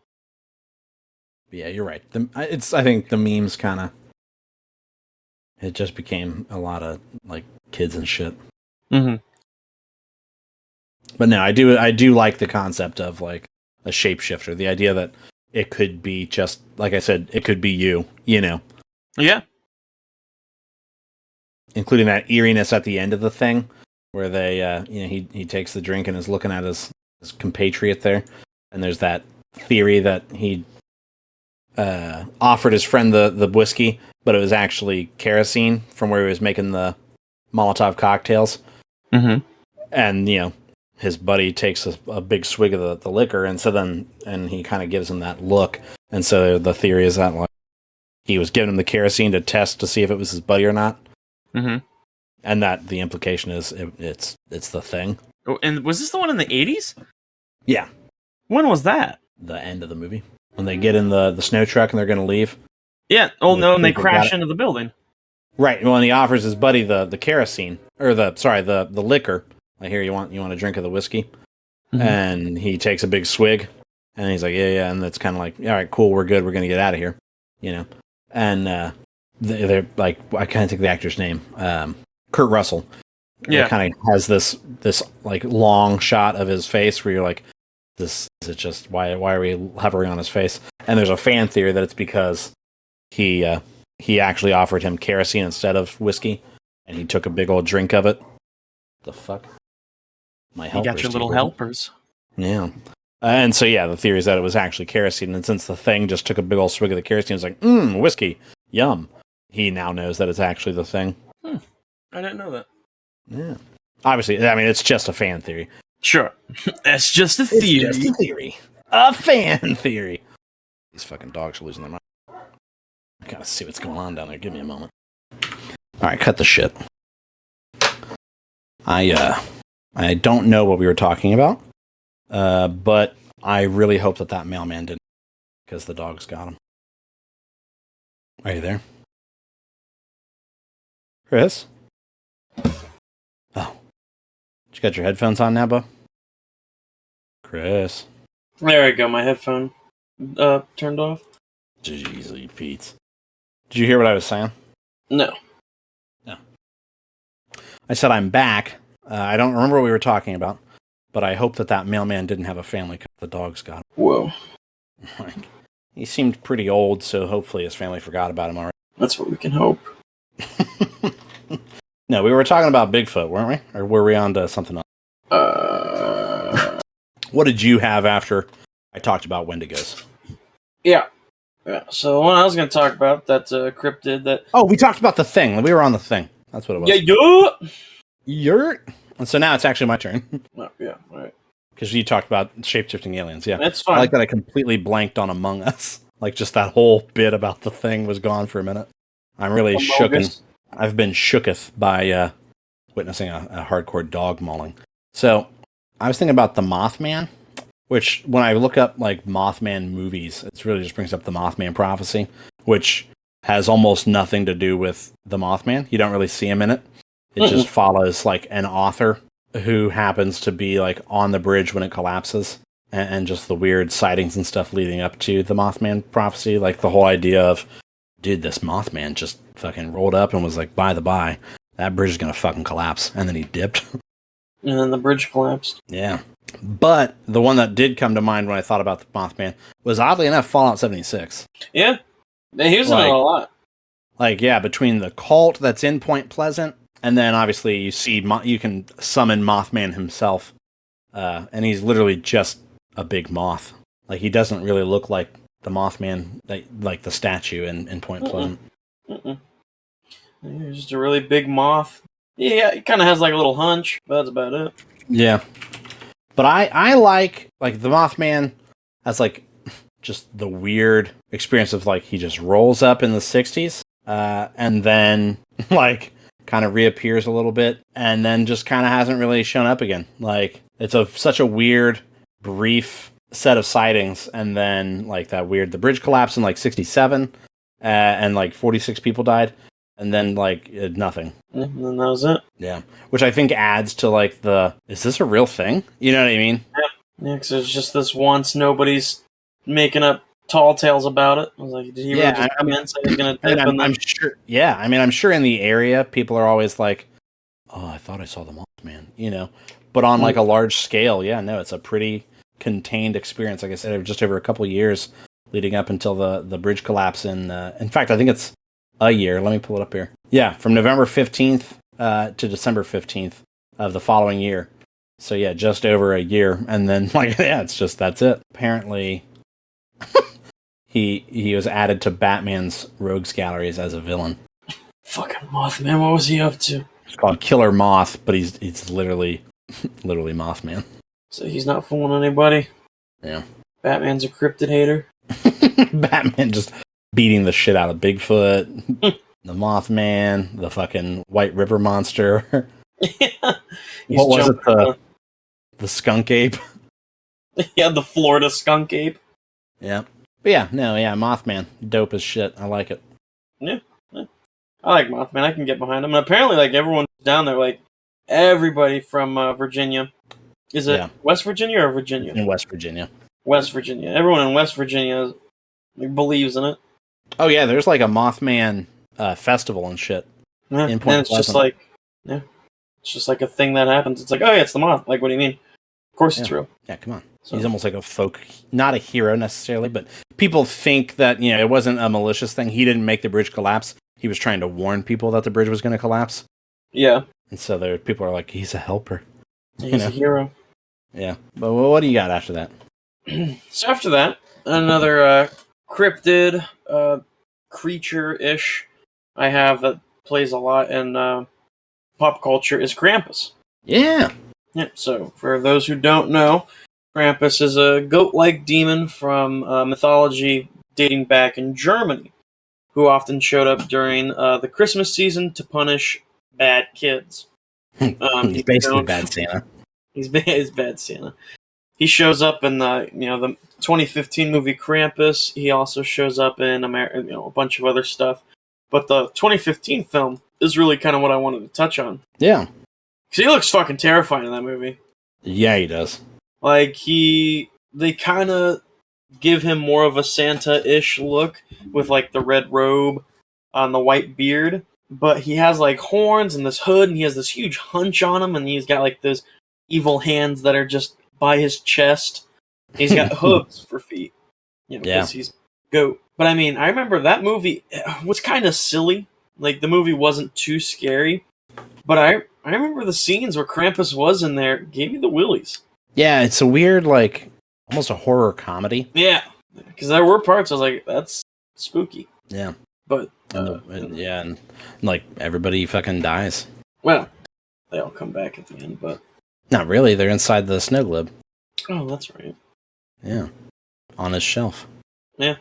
Yeah, you're right. I think the memes kind of. It just became a lot of like kids and shit. Mm-hmm. But no, I do like the concept of like a shapeshifter. The idea that it could be just, like I said, it could be you, you know? Yeah. Including that eeriness at the end of the thing, where they, he takes the drink and is looking at his compatriot there. And there's that theory that he offered his friend the whiskey, but it was actually kerosene from where he was making the Molotov cocktails. Mm-hmm. And, his buddy takes a big swig of the liquor, and so then he kind of gives him that look. And so the theory is that like he was giving him the kerosene to test to see if it was his buddy or not. Mm-hmm. And that the implication is it's the thing. Oh, and was this the one in the 80s? Yeah. When was that? The end of the movie. When they get in the snow truck and they're going to leave. Yeah. Oh, no, and they think they crash got it. into the building. Right. Well, and he offers his buddy the kerosene, or the liquor. Like, here, you want a drink of the whiskey? Mhm. And he takes a big swig, and he's like, yeah. And it's kind of like, all right, cool, we're good. We're going to get out of here. You know? And they're like, I can't think of the actor's name. Kurt Russell. Yeah. Kind of has this like long shot of his face where you're like, this is it just why are we hovering on his face? And there's a fan theory that it's because he actually offered him kerosene instead of whiskey, and he took a big old drink of it. The fuck? My helpers. You got your little helpers. Yeah. And so yeah, the theory is that it was actually kerosene, and since the thing just took a big old swig of the kerosene, it was like, whiskey, yum. He now knows that it's actually the thing. I didn't know that. Yeah. Obviously, I mean, it's just a fan theory. Sure. That's just a theory. It's just a theory. A fan theory. These fucking dogs are losing their mind. I gotta see what's going on down there. Give me a moment. Alright, cut the shit. I don't know what we were talking about, but I really hope that mailman didn't, because the dogs got him. Are you there? Chris? Oh. You got your headphones on now, Bo? Chris? There we go. My headphone turned off. Jeez, Pete. Did you hear what I was saying? No. No. I said I'm back. I don't remember what we were talking about, but I hope that mailman didn't have a family because the dogs got him. Whoa. He seemed pretty old, so hopefully his family forgot about him already. That's what we can hope. No, we were talking about Bigfoot, weren't we? Or were we on to something else? What did you have after I talked about Wendigos? Yeah. So what I was going to talk about, that cryptid that... Oh, we talked about the thing. We were on the thing. That's what it was. Yeah. Yurt. And so now it's actually my turn. Oh, yeah, all right. Because you talked about shape-shifting aliens, yeah. That's fine. I like that I completely blanked on Among Us. Like, just that whole bit about the thing was gone for a minute. I'm really shooken. I've been shooketh by witnessing a hardcore dog mauling. So, I was thinking about the Mothman, which, when I look up, like, Mothman movies, it really just brings up the Mothman prophecy, which has almost nothing to do with the Mothman. You don't really see him in it. It just follows, like, an author who happens to be, like, on the bridge when it collapses, and just the weird sightings and stuff leading up to the Mothman prophecy. Like, the whole idea of, dude, this Mothman just fucking rolled up and was like, by the by, that bridge is gonna fucking collapse. And then he dipped. And then the bridge collapsed. Yeah. But the one that did come to mind when I thought about the Mothman was, oddly enough, Fallout 76. Yeah. He was in it a lot. Like, yeah, between the cult that's in Point Pleasant, and then obviously you can summon Mothman himself. And he's literally just a big moth. Like, he doesn't really look like the Mothman, like the statue in Point Pleasant. He's just a really big moth. Yeah, he kind of has like a little hunch, but that's about it. Yeah. But I like the Mothman as, like, just the weird experience of, like, he just rolls up in the 60s, and then, like, kind of reappears a little bit, and then just kind of hasn't really shown up again. Like, it's such a weird, brief set of sightings, and then, like, the bridge collapsed in, like, 67, and, like, 46 people died, and then, like, nothing. And then that was it. Yeah. Which I think adds to, like, is this a real thing? You know what I mean? Yeah, because it's just this once, nobody's making up tall tales about it. I was like, did he really just come in and say he's going to dip? I'm sure. Yeah, I mean, I'm sure in the area, people are always like, "Oh, I thought I saw the Mothman," you know. But on like a large scale, yeah, no, it's a pretty contained experience. Like I said, just over a couple of years leading up until the bridge collapse. In fact, I think it's a year. Let me pull it up here. Yeah, from November 15th to December 15th of the following year. So yeah, just over a year, and then like that's it. Apparently. He was added to Batman's rogues galleries as a villain. Fucking Mothman, what was he up to? It's called Killer Moth, but he's literally Mothman. So he's not fooling anybody? Yeah. Batman's a cryptid hater? Batman just beating the shit out of Bigfoot, the Mothman, the fucking White River Monster. Yeah. What was it? The skunk ape? Yeah, the Florida skunk ape. Yeah. But yeah, no, yeah, Mothman. Dope as shit. I like it. Yeah, yeah. I like Mothman. I can get behind him. And apparently, like, everyone down there, like, everybody from Virginia. Is it West Virginia or Virginia? In West Virginia. West Virginia. Everyone in West Virginia believes in it. Oh, yeah, there's like a Mothman festival and shit. Yeah, in Point and it's just like, yeah, it's just like a thing that happens. It's like, oh yeah, it's the moth. Like, what do you mean? Of course it's real. Yeah, come on. So. He's almost like a folk, not a hero necessarily, but people think that, you know, it wasn't a malicious thing. He didn't make the bridge collapse. He was trying to warn people that the bridge was going to collapse. Yeah. And so there, people are like, he's a helper. He's a hero. Yeah. But what do you got after that? So after that, another cryptid creature-ish I have that plays a lot in pop culture is Krampus. Yeah. Yeah. So for those who don't know, Krampus is a goat-like demon from mythology dating back in Germany, who often showed up during the Christmas season to punish bad kids. He's basically bad Santa. He's bad Santa. He shows up in the 2015 movie Krampus. He also shows up in a bunch of other stuff. But the 2015 film is really kind of what I wanted to touch on. Yeah. Because he looks fucking terrifying in that movie. Yeah, he does. Like, they kind of give him more of a Santa-ish look with, like, the red robe on the white beard. But he has, like, horns and this hood, and he has this huge hunch on him, and he's got, like, those evil hands that are just by his chest. He's got hooves for feet. Because he's goat. But, I mean, I remember that movie was kind of silly. Like, the movie wasn't too scary. But I remember the scenes where Krampus was in there gave me the willies. Yeah, it's a weird, like, almost a horror comedy. Yeah, because there were parts I was like, that's spooky. Yeah. But, and like, everybody fucking dies. Well, they all come back at the end, but... Not really, they're inside the snow globe. Oh, that's right. Yeah. On his shelf. Yeah.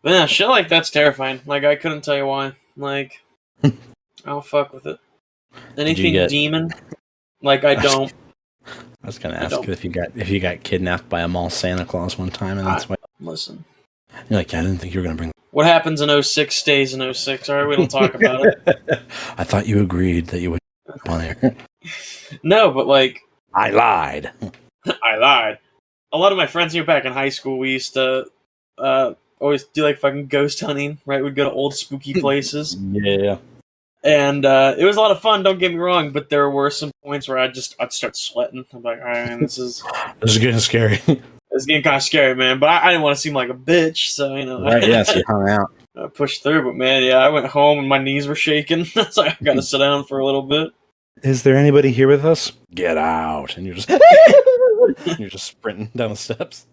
But yeah, shit like that's terrifying. Like, I couldn't tell you why. Like, I don't fuck with it. Anything demon? Like, I don't. I was gonna ask if you got kidnapped by a mall Santa Claus one time, and that's why. Listen. You're like, I didn't think you were gonna bring. What happens in 06 stays in 06. All right, we don't talk about it. I thought you agreed that you would on there. No, but like, I lied. I lied. A lot of my friends here back in high school, we used to always do like fucking ghost hunting. Right, we'd go to old spooky places. Yeah. And it was a lot of fun, don't get me wrong, but there were some points where I'd start sweating. I'm like, all right, this is getting scary. It's getting kind of scary, man. But I didn't want to seem like a bitch, so, Right, yes, you hung out. I pushed through, but man, yeah, I went home and my knees were shaking. So I got to sit down for a little bit. Is there anybody here with us? Get out. And you're just sprinting down the steps.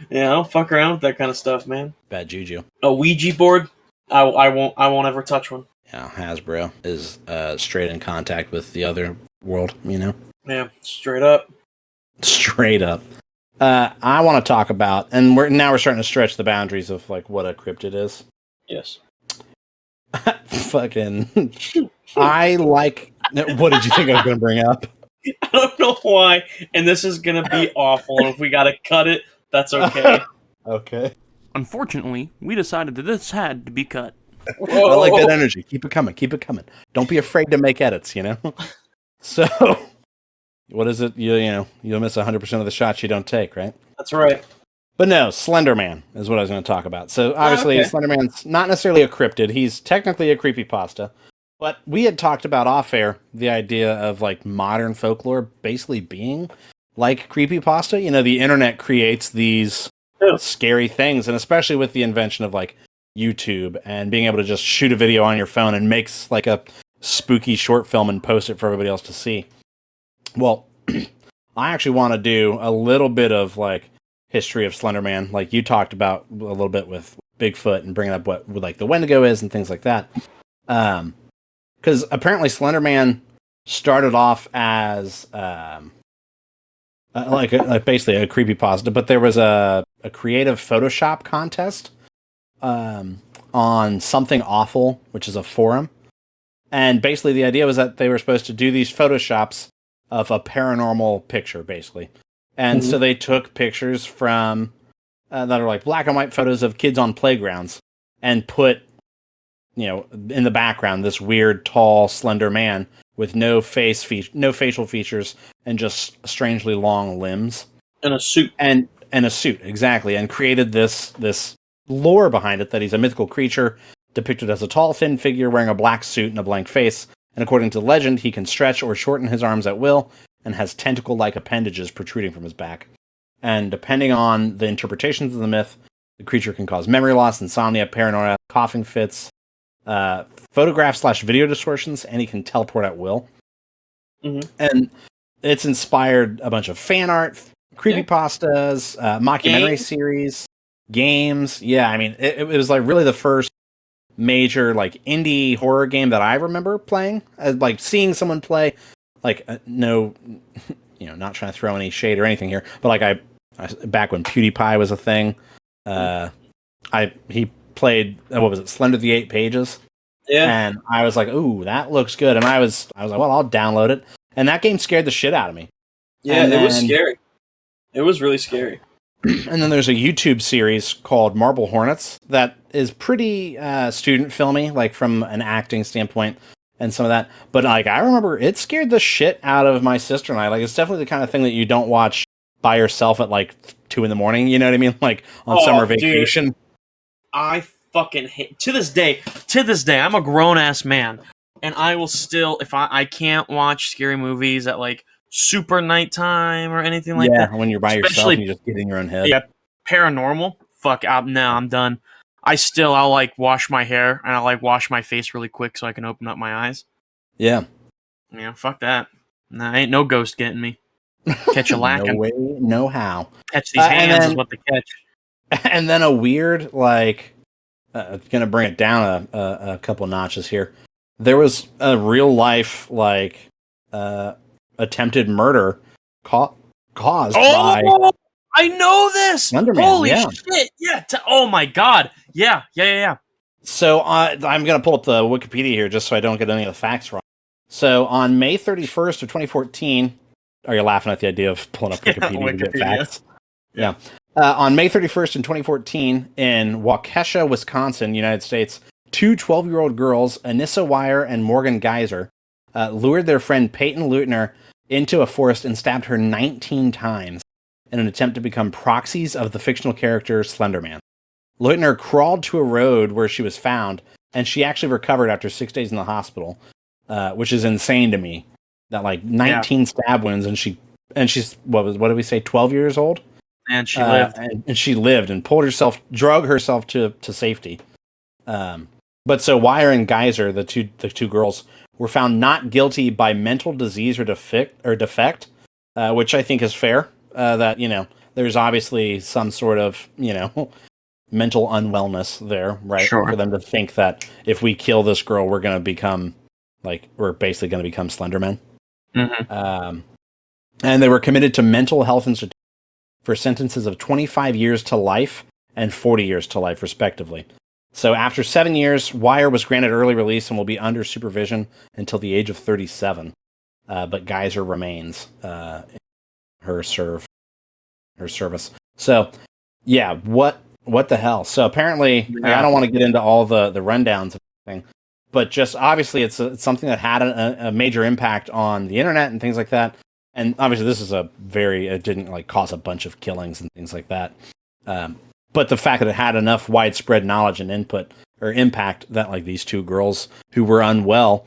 Yeah, I don't fuck around with that kind of stuff, man. Bad juju. A Ouija board? I won't ever touch one. Yeah, Hasbro is straight in contact with the other world, Yeah, straight up. Straight up. I want to talk about, and we're starting to stretch the boundaries of like what a cryptid is. Yes. Fucking. I like. What did you think I was going to bring up? I don't know why, and this is going to be awful. And if we got to cut it, that's okay. Okay. Unfortunately, we decided that this had to be cut. Whoa. I like that energy. Keep it coming. Keep it coming. Don't be afraid to make edits, So, what is it? You'll miss 100% of the shots you don't take, right? That's right. But no, Slender Man is what I was going to talk about. So, obviously, Slender Man's not necessarily a cryptid. He's technically a creepypasta. But we had talked about off-air the idea of, like, modern folklore basically being like creepypasta. The internet creates these scary things, and especially with the invention of, like, YouTube and being able to just shoot a video on your phone and makes like a spooky short film and post it for everybody else to see. Well, I actually want to do a little bit of like history of Slender Man, like you talked about a little bit with Bigfoot and bringing up what like the Wendigo is and things like that. Because apparently Slender Man started off as like basically a creepypasta, but there was a creative Photoshop contest on Something Awful, which is a forum. And basically the idea was that they were supposed to do these photoshops of a paranormal picture, basically. And so they took pictures from that are like black and white photos of kids on playgrounds and put, in the background, this weird, tall, slender man with no facial features and just strangely long limbs. And a suit. And a suit, exactly. And created this lore behind it that he's a mythical creature depicted as a tall, thin figure wearing a black suit and a blank face. And according to legend, he can stretch or shorten his arms at will and has tentacle-like appendages protruding from his back. And depending on the interpretations of the myth, the creature can cause memory loss, insomnia, paranoia, coughing fits, photograph/video distortions, and he can teleport at will. And it's inspired a bunch of fan art, creepypastas, mockumentary series, games. Yeah, I mean, it was like really the first major like indie horror game that I remember playing. Like seeing someone play, like no, not trying to throw any shade or anything here, but like I back when PewDiePie was a thing, he played what was it, Slender the 8 Pages. Yeah, and I was like, "Ooh, that looks good," and I was like, "Well, I'll download it." And that game scared the shit out of me. Yeah, it was scary. It was really scary. And then there's a YouTube series called Marble Hornets that is pretty student filmy, like from an acting standpoint and some of that. But like I remember, it scared the shit out of my sister and I. Like it's definitely the kind of thing that you don't watch by yourself at like 2 a.m. You know what I mean? Like on summer vacation. Dude, I fucking hate to this day. I'm a grown ass man, and I will still, if I can't watch scary movies at like super nighttime or anything like that. Yeah, when you're by yourself and you just get in your own head. Yeah, paranormal. Fuck, I'm done. I'll like wash my hair and I'll like wash my face really quick so I can open up my eyes. Yeah. Yeah, fuck that. Nah, ain't no ghost getting me. Catch a lacking. No way, no how. Catch these hands is what they catch. And then a weird, like, gonna bring it down a couple notches here. There was a real life, like, attempted murder caused by... I know this! Slenderman, holy shit! Yeah, oh my god! Yeah. So I'm going to pull up the Wikipedia here just so I don't get any of the facts wrong. So on May 31st of 2014... Are you laughing at the idea of pulling up Wikipedia to get facts? Yeah. On May 31st in 2014, in Waukesha, Wisconsin, United States, two 12-year-old girls, Anissa Wire and Morgan Geyser, lured their friend Peyton Leutner into a forest and stabbed her 19 times in an attempt to become proxies of the fictional character Slenderman. Leutner crawled to a road where she was found, and she actually recovered after 6 days in the hospital, which is insane to me. That like 19 stab wounds, and she's what did we say, 12 years old? And she lived. And she lived and drug herself to safety. But so Wire and Geyser, the two girls, were found not guilty by mental disease or defect, which I think is fair. That there's obviously some sort of mental unwellness there, right? Sure. For them to think that if we kill this girl, we're basically going to become Slenderman. Mm-hmm. And they were committed to mental health institutions for sentences of 25 years to life and 40 years to life, respectively. So after 7 years, Wire was granted early release and will be under supervision until the age of 37. But Geyser remains in her service. So, yeah, what the hell? So apparently, I don't want to get into all the rundowns of everything, but just obviously it's something that had a major impact on the internet and things like that. And obviously this is it didn't like cause a bunch of killings and things like that. But the fact that it had enough widespread knowledge and input or impact that like these two girls who were unwell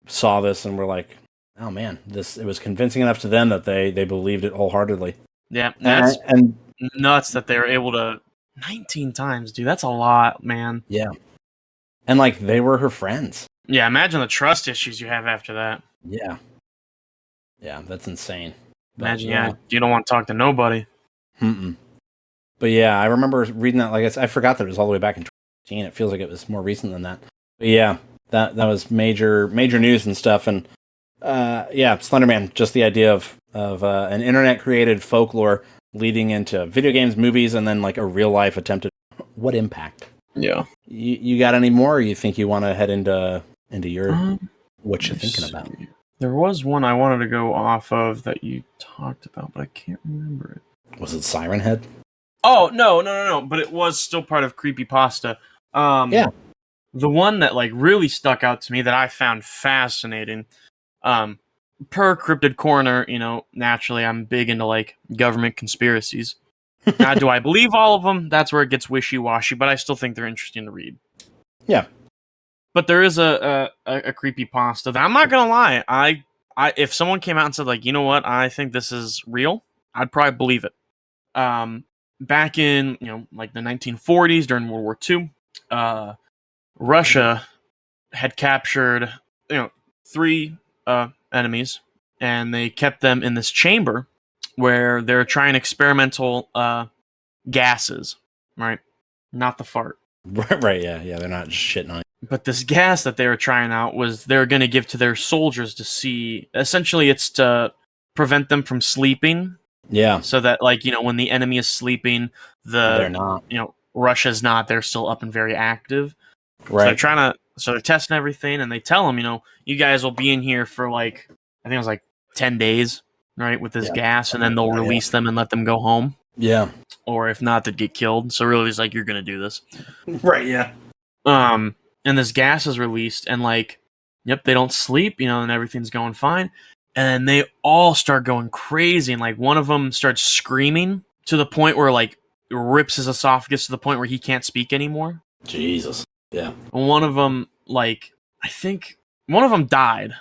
saw this and were like, oh man, it was convincing enough to them that they believed it wholeheartedly. Yeah. That's and nuts that they were able to 19 times, dude. That's a lot, man. Yeah. And like they were her friends. Yeah, imagine the trust issues you have after that. Yeah. Yeah, that's insane. Imagine, you don't want to talk to nobody. Mm-mm. But yeah, I remember reading that. Like I forgot that it was all the way back in 2015. It feels like it was more recent than that. But yeah, that was major news and stuff. And Slenderman, just the idea of an internet created folklore leading into video games, movies, and then like a real life attempted. What impact? Yeah. You got any more? Or you think you want to head into your what you're thinking about? There was one I wanted to go off of that you talked about, but I can't remember it. Was it Siren Head? Oh, no. But it was still part of Creepypasta. Yeah. The one that like really stuck out to me that I found fascinating, per Cryptid Corner, naturally I'm big into like government conspiracies. Now, do I believe all of them? That's where it gets wishy-washy, but I still think they're interesting to read. Yeah. But there is a creepypasta that I'm not gonna lie. I if someone came out and said like, you know what, I think this is real, I'd probably believe it. Back in like the 1940s during World War II, Russia had captured 3 enemies, and they kept them in this chamber where they're trying experimental gases, right? Not the fart. Right, yeah, they're not just shitting on you. But this gas that they were trying out was they're going to give to their soldiers to see. Essentially, it's to prevent them from sleeping. Yeah. So that, when the enemy is sleeping, They're not. Russia's not. They're still up and very active. Right. So they're testing everything, and they tell them, you guys will be in here for I think it was 10 days, right, with this gas, and then they'll release them and let them go home. Yeah. Or if not, they'd get killed. So really, it's like, you're going to do this. Right, yeah. And this gas is released, and they don't sleep, and everything's going fine. And they all start going crazy, and one of them starts screaming to the point where it rips his esophagus to the point where he can't speak anymore. Jesus. Yeah. And one of them, I think one of them died.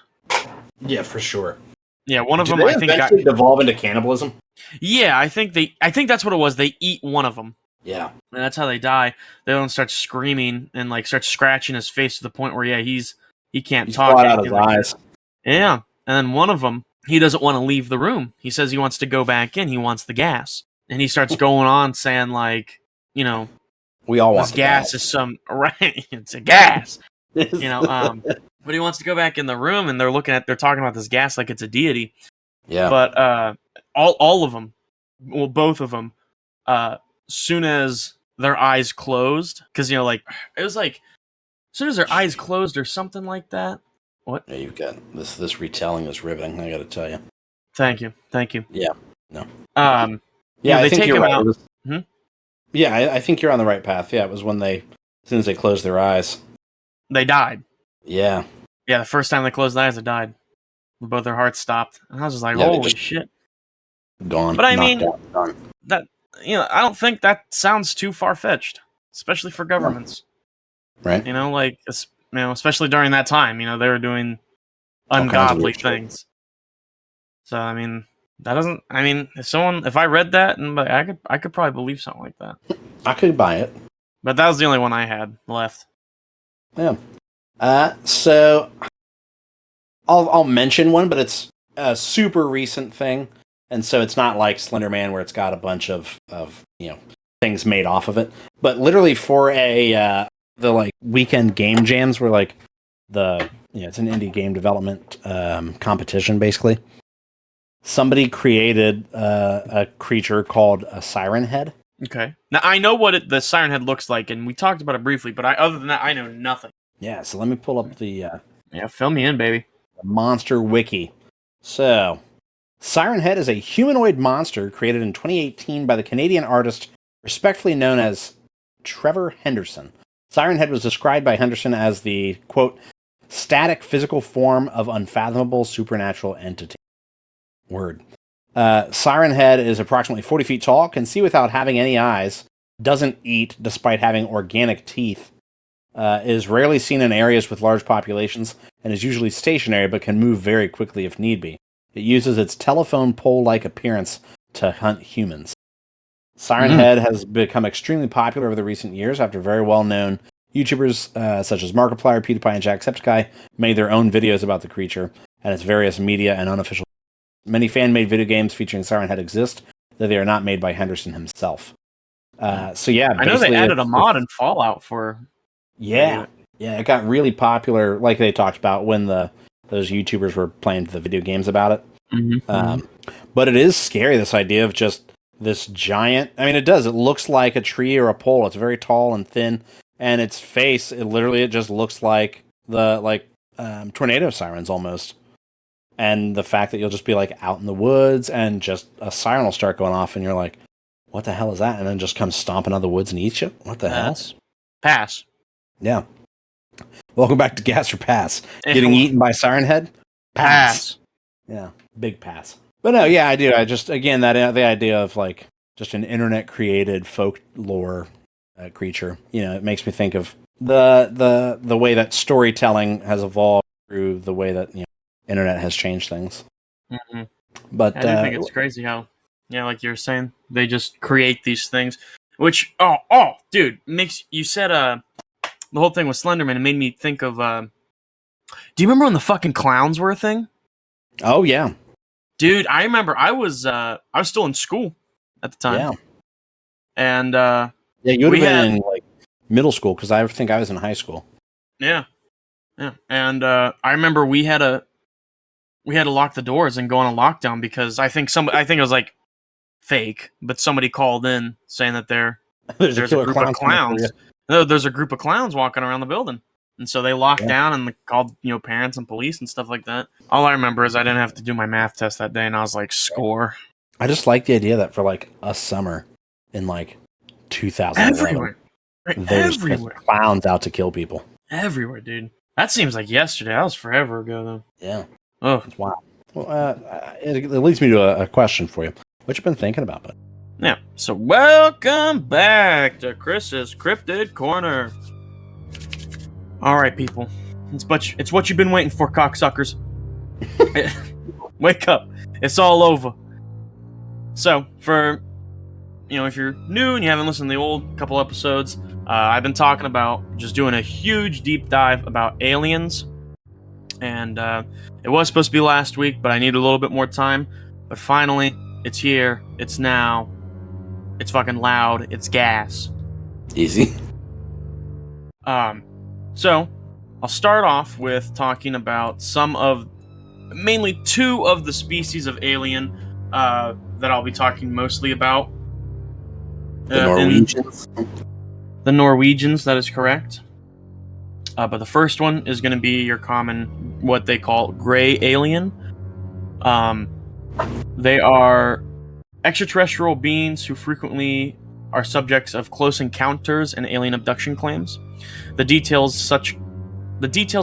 Yeah, for sure. Yeah, one of them I think got devolve into cannibalism. Yeah, I think that's what it was. They eat one of them. Yeah. And that's how they die. The other one starts screaming and starts scratching his face to the point where he can't talk. He's out his eyes. Yeah. And then one of them, he doesn't want to leave the room. He says he wants to go back in. He wants the gas. And he starts going on saying we all want this gas is right. It's a gas. But he wants to go back in the room, and they're talking about this gas like it's a deity. Yeah. But all of them, well, both of them, soon as their eyes closed, because it was as soon as their eyes closed or something like that. What? Yeah, you've got this retelling is riveting. I got to tell you. Thank you. Yeah. No. Yeah, I think you're right. out. Yeah, I think you're on the right path. Yeah, it was when as soon as they closed their eyes, they died. Yeah. Yeah, the first time they closed their eyes, they died. Both their hearts stopped. And I was just like, holy shit. Gone. But I mean, gone. That I don't think that sounds too far-fetched, especially for governments. Right. Especially during that time, they were doing ungodly things. So, I mean, that doesn't, if I read that, and I could probably believe something like that. I could buy it. But that was the only one I had left. Yeah. So I'll mention one, but it's a super recent thing, and so it's not like Slender Man where it's got a bunch of things made off of it. But literally for the weekend game jams where it's an indie game development competition basically. Somebody created a creature called a Siren Head. Okay. Now I know what the Siren Head looks like, and we talked about it briefly, but other than that, I know nothing. Yeah, so let me pull up the fill me in, baby. The monster wiki. So, Siren Head is a humanoid monster created in 2018 by the Canadian artist respectfully known as Trevor Henderson. Siren Head was described by Henderson as the, quote, static physical form of unfathomable supernatural entity. Word. Siren Head is approximately 40 feet tall, can see without having any eyes, doesn't eat despite having organic teeth, is rarely seen in areas with large populations, and is usually stationary but can move very quickly if need be. It uses its telephone pole-like appearance to hunt humans. Siren Head has become extremely popular over the recent years after very well-known YouTubers such as Markiplier, PewDiePie, and Jacksepticeye made their own videos about the creature and its various media and unofficial. Many fan-made video games featuring Siren Head exist, though they are not made by Henderson himself. I know they added a mod in Fallout for. Yeah, it got really popular, like they talked about when those YouTubers were playing the video games about it. Mm-hmm. But it is scary, this idea of just this giant. I mean, it looks like a tree or a pole. It's very tall and thin, and its face, it just looks like the tornado sirens almost. And the fact that you'll just be like out in the woods and just a siren will start going off and you're like, what the hell is that? And then just comes stomping out of the woods and eats you? What the hell? Pass. Yeah. Welcome back to Gas or Pass. Getting eaten by Siren Head? Pass. Yeah, big pass. But no, yeah, I do. I just, again, the idea of like just an internet created folklore creature, it makes me think of the way that storytelling has evolved through the way that internet has changed things. Mm-hmm. But I do think it's crazy how, like you're saying, they just create these things. Which, dude, makes you said the whole thing with Slenderman. It made me think of. Do you remember when the fucking clowns were a thing? Oh yeah, dude, I remember I was still in school at the time. Yeah, and you would have been in like middle school because I think I was in high school. Yeah. And I remember we had to lock the doors and go on a lockdown because I think it was like fake, but somebody called in saying that there's a group of clowns. No, there's a group of clowns walking around the building. And so they locked down and called, parents and police and stuff like that. All I remember is I didn't have to do my math test that day, and I was like, score. I just like the idea that for like a summer in like 2011, there's clowns out to kill people. Everywhere, dude. That seems like yesterday. That was forever ago, though. Yeah. Oh, it's wild. Well, it leads me to a question for you. What you been thinking about, bud? Yeah. So welcome back to Chris's Cryptid Corner. All right, people. It's what you've been waiting for, cocksuckers. Wake up. It's all over. So, for, if you're new and you haven't listened to the old couple episodes, I've been talking about just doing a huge deep dive about aliens. And it was supposed to be last week, but I needed a little bit more time. But finally, it's here. It's now. It's fucking loud. It's gas. Easy. So, I'll start off with talking about mainly two of the species of alien that I'll be talking mostly about. The Norwegians? The Norwegians, that is correct. But the first one is going to be your common, what they call gray alien. They are extraterrestrial beings who frequently are subjects of close encounters and alien abduction claims. The details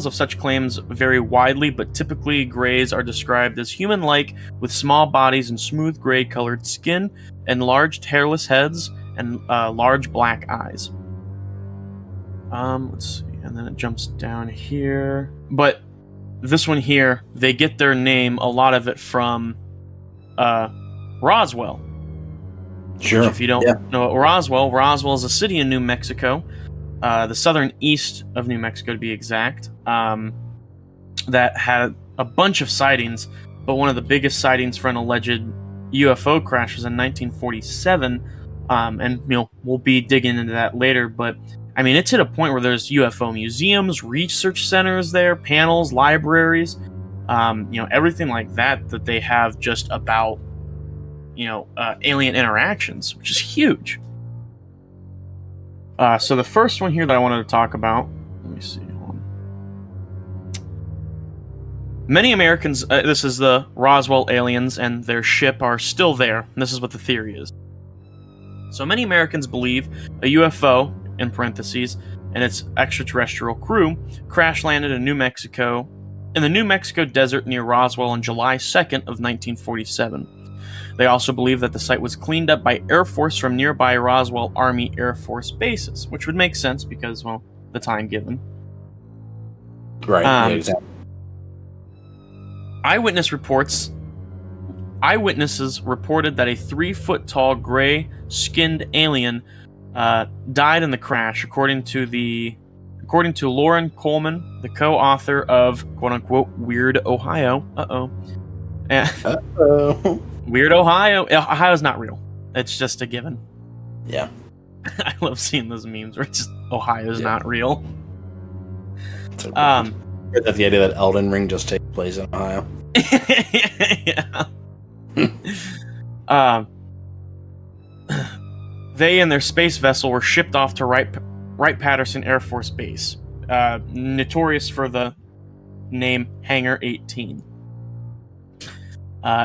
of such claims vary widely, but typically grays are described as human-like with small bodies and smooth gray-colored skin, enlarged hairless heads, and large black eyes. Let's see, and then it jumps down here. But this one here, they get their name, a lot of it from Roswell. Sure. Which if you don't know Roswell is a city in New Mexico, the southern east of New Mexico to be exact, that had a bunch of sightings, but one of the biggest sightings for an alleged UFO crash was in 1947, and we'll be digging into that later, but I mean, it's at a point where there's UFO museums, research centers there, panels, libraries, everything like that they have just about, alien interactions, which is huge. So the first one here that I wanted to talk about, let me see. Many Americans, this is the Roswell aliens and their ship are still there. And this is what the theory is. So many Americans believe a UFO, in parentheses, and its extraterrestrial crew crash landed in the New Mexico desert near Roswell on July 2nd of 1947. They also believe that the site was cleaned up by Air Force from nearby Roswell Army Air Force bases, which would make sense because, the time given. Right, yeah, exactly. Eyewitnesses reported that a 3-foot-tall gray-skinned alien died in the crash, according to Lauren Coleman, the co-author of "quote-unquote" Weird Ohio. Weird Ohio. Ohio's not real. It's just a given. Yeah. I love seeing those memes where it's just Ohio's not real. So that the idea that Elden Ring just takes place in Ohio. Yeah. They and their space write were shipped off to Wright-Patterson Air Force Base, notorious for the name Hangar 18.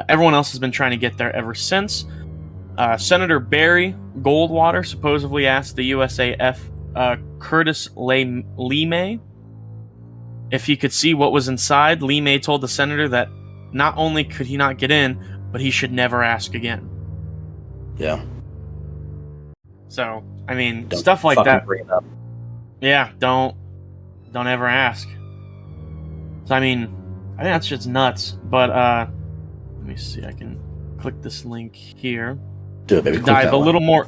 Everyone else has been trying to get there ever since. Senator Barry Goldwater supposedly asked the USAF Curtis Lee May if he could see what was inside. Lee May told the senator that not only could he not get in, but he should never ask again. Yeah. So, I mean, Don't stuff like fucking that. bring it up. Yeah, don't ever ask. So, I mean, I think that's just nuts. But let me see. I can click this link here. Do it, baby. Click Dive that a one. little more.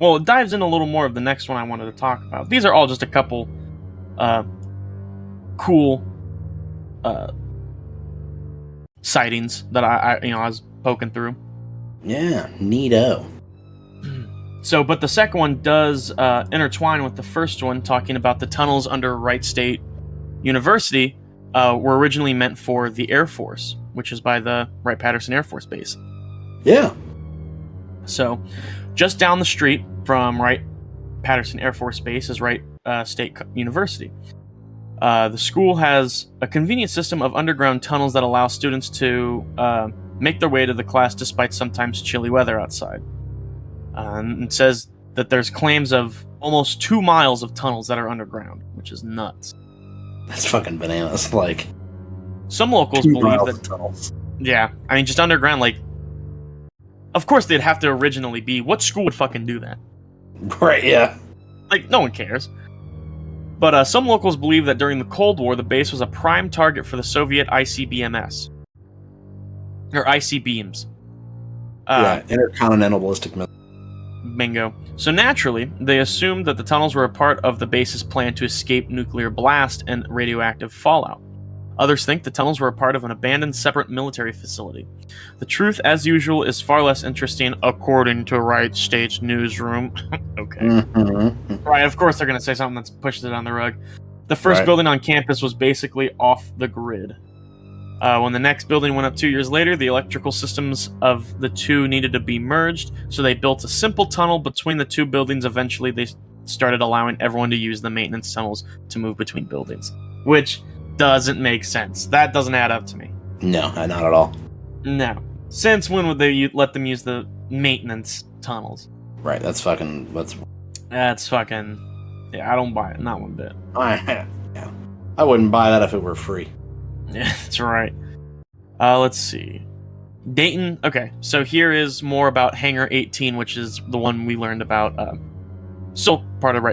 Well, it dives in a little more of the next one I wanted to talk about. These are all just a couple cool sightings that I was poking through. Yeah, neato. So, but the second one does intertwine with the first one, talking about the tunnels under Wright State University were originally meant for the Air Force, which is by the Wright-Patterson Air Force Base. Yeah. So, just down the street from Wright-Patterson Air Force Base is Wright State University. The school has a convenient system of underground tunnels that allow students to make their way to the class despite sometimes chilly weather outside. And it says that there's claims of almost 2 miles of tunnels that are underground, which is nuts. That's fucking bananas. Like, Some locals 2 believe miles that, of tunnels. yeah, I mean, just underground, like, of course they'd have to originally be, what school would fucking do that? Right, yeah. Like, no one cares. But some locals believe that during the Cold War, the base was a prime target for the Soviet ICBMs. Or ICBMs. Yeah, intercontinental ballistic missile. Bingo. So naturally, they assumed that the tunnels were a part of the base's plan to escape nuclear blast and radioactive fallout. Others think the tunnels were a part of an abandoned separate military facility. The truth, as usual, is far less interesting, according to Wright State's newsroom. Okay. Mm-hmm. Right, of course they're going to say something that pushes it on the rug. The first Right. building on campus was basically off the grid. When the next building went up 2 years later, the electrical systems of the two needed to be merged, so they built a simple tunnel between the two buildings. Eventually, they started allowing everyone to use the maintenance tunnels to move between buildings, which doesn't make sense. That doesn't add up to me. No, not at all. No. Since when would they let them use the maintenance tunnels? Right, that's fucking... That's fucking... Yeah, I don't buy it. Not one bit. Yeah. I wouldn't buy that if it were free. Yeah, that's right. Let's see. Dayton. Okay, so here is more about Hangar 18, which is the one we learned about. Still part of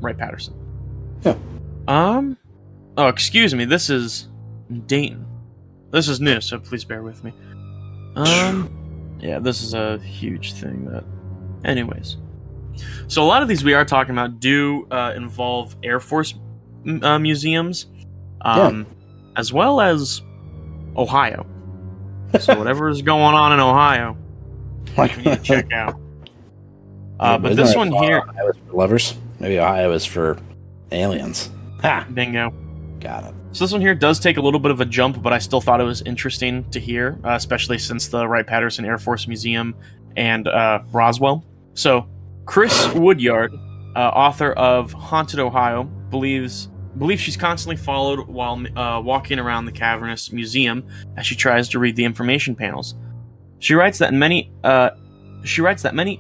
Wright-Patterson. Yeah. Oh, excuse me. This is Dayton. This is new, so please bear with me. Yeah, this is a huge thing. That. Anyways, so a lot of these we are talking about do involve Air Force museums. As well as Ohio. So whatever is going on in Ohio, we need to check out. But this one here... Ohio is for lovers. Maybe Ohio is for aliens. Ha! Bingo. Got it. So this one here does take a little bit of a jump, but I still thought it was interesting to hear, especially since the Wright-Patterson Air Force Museum and Roswell. So Chris Woodyard, author of Haunted Ohio, believes she's constantly followed while walking around the cavernous museum as she tries to read the information panels. She writes that many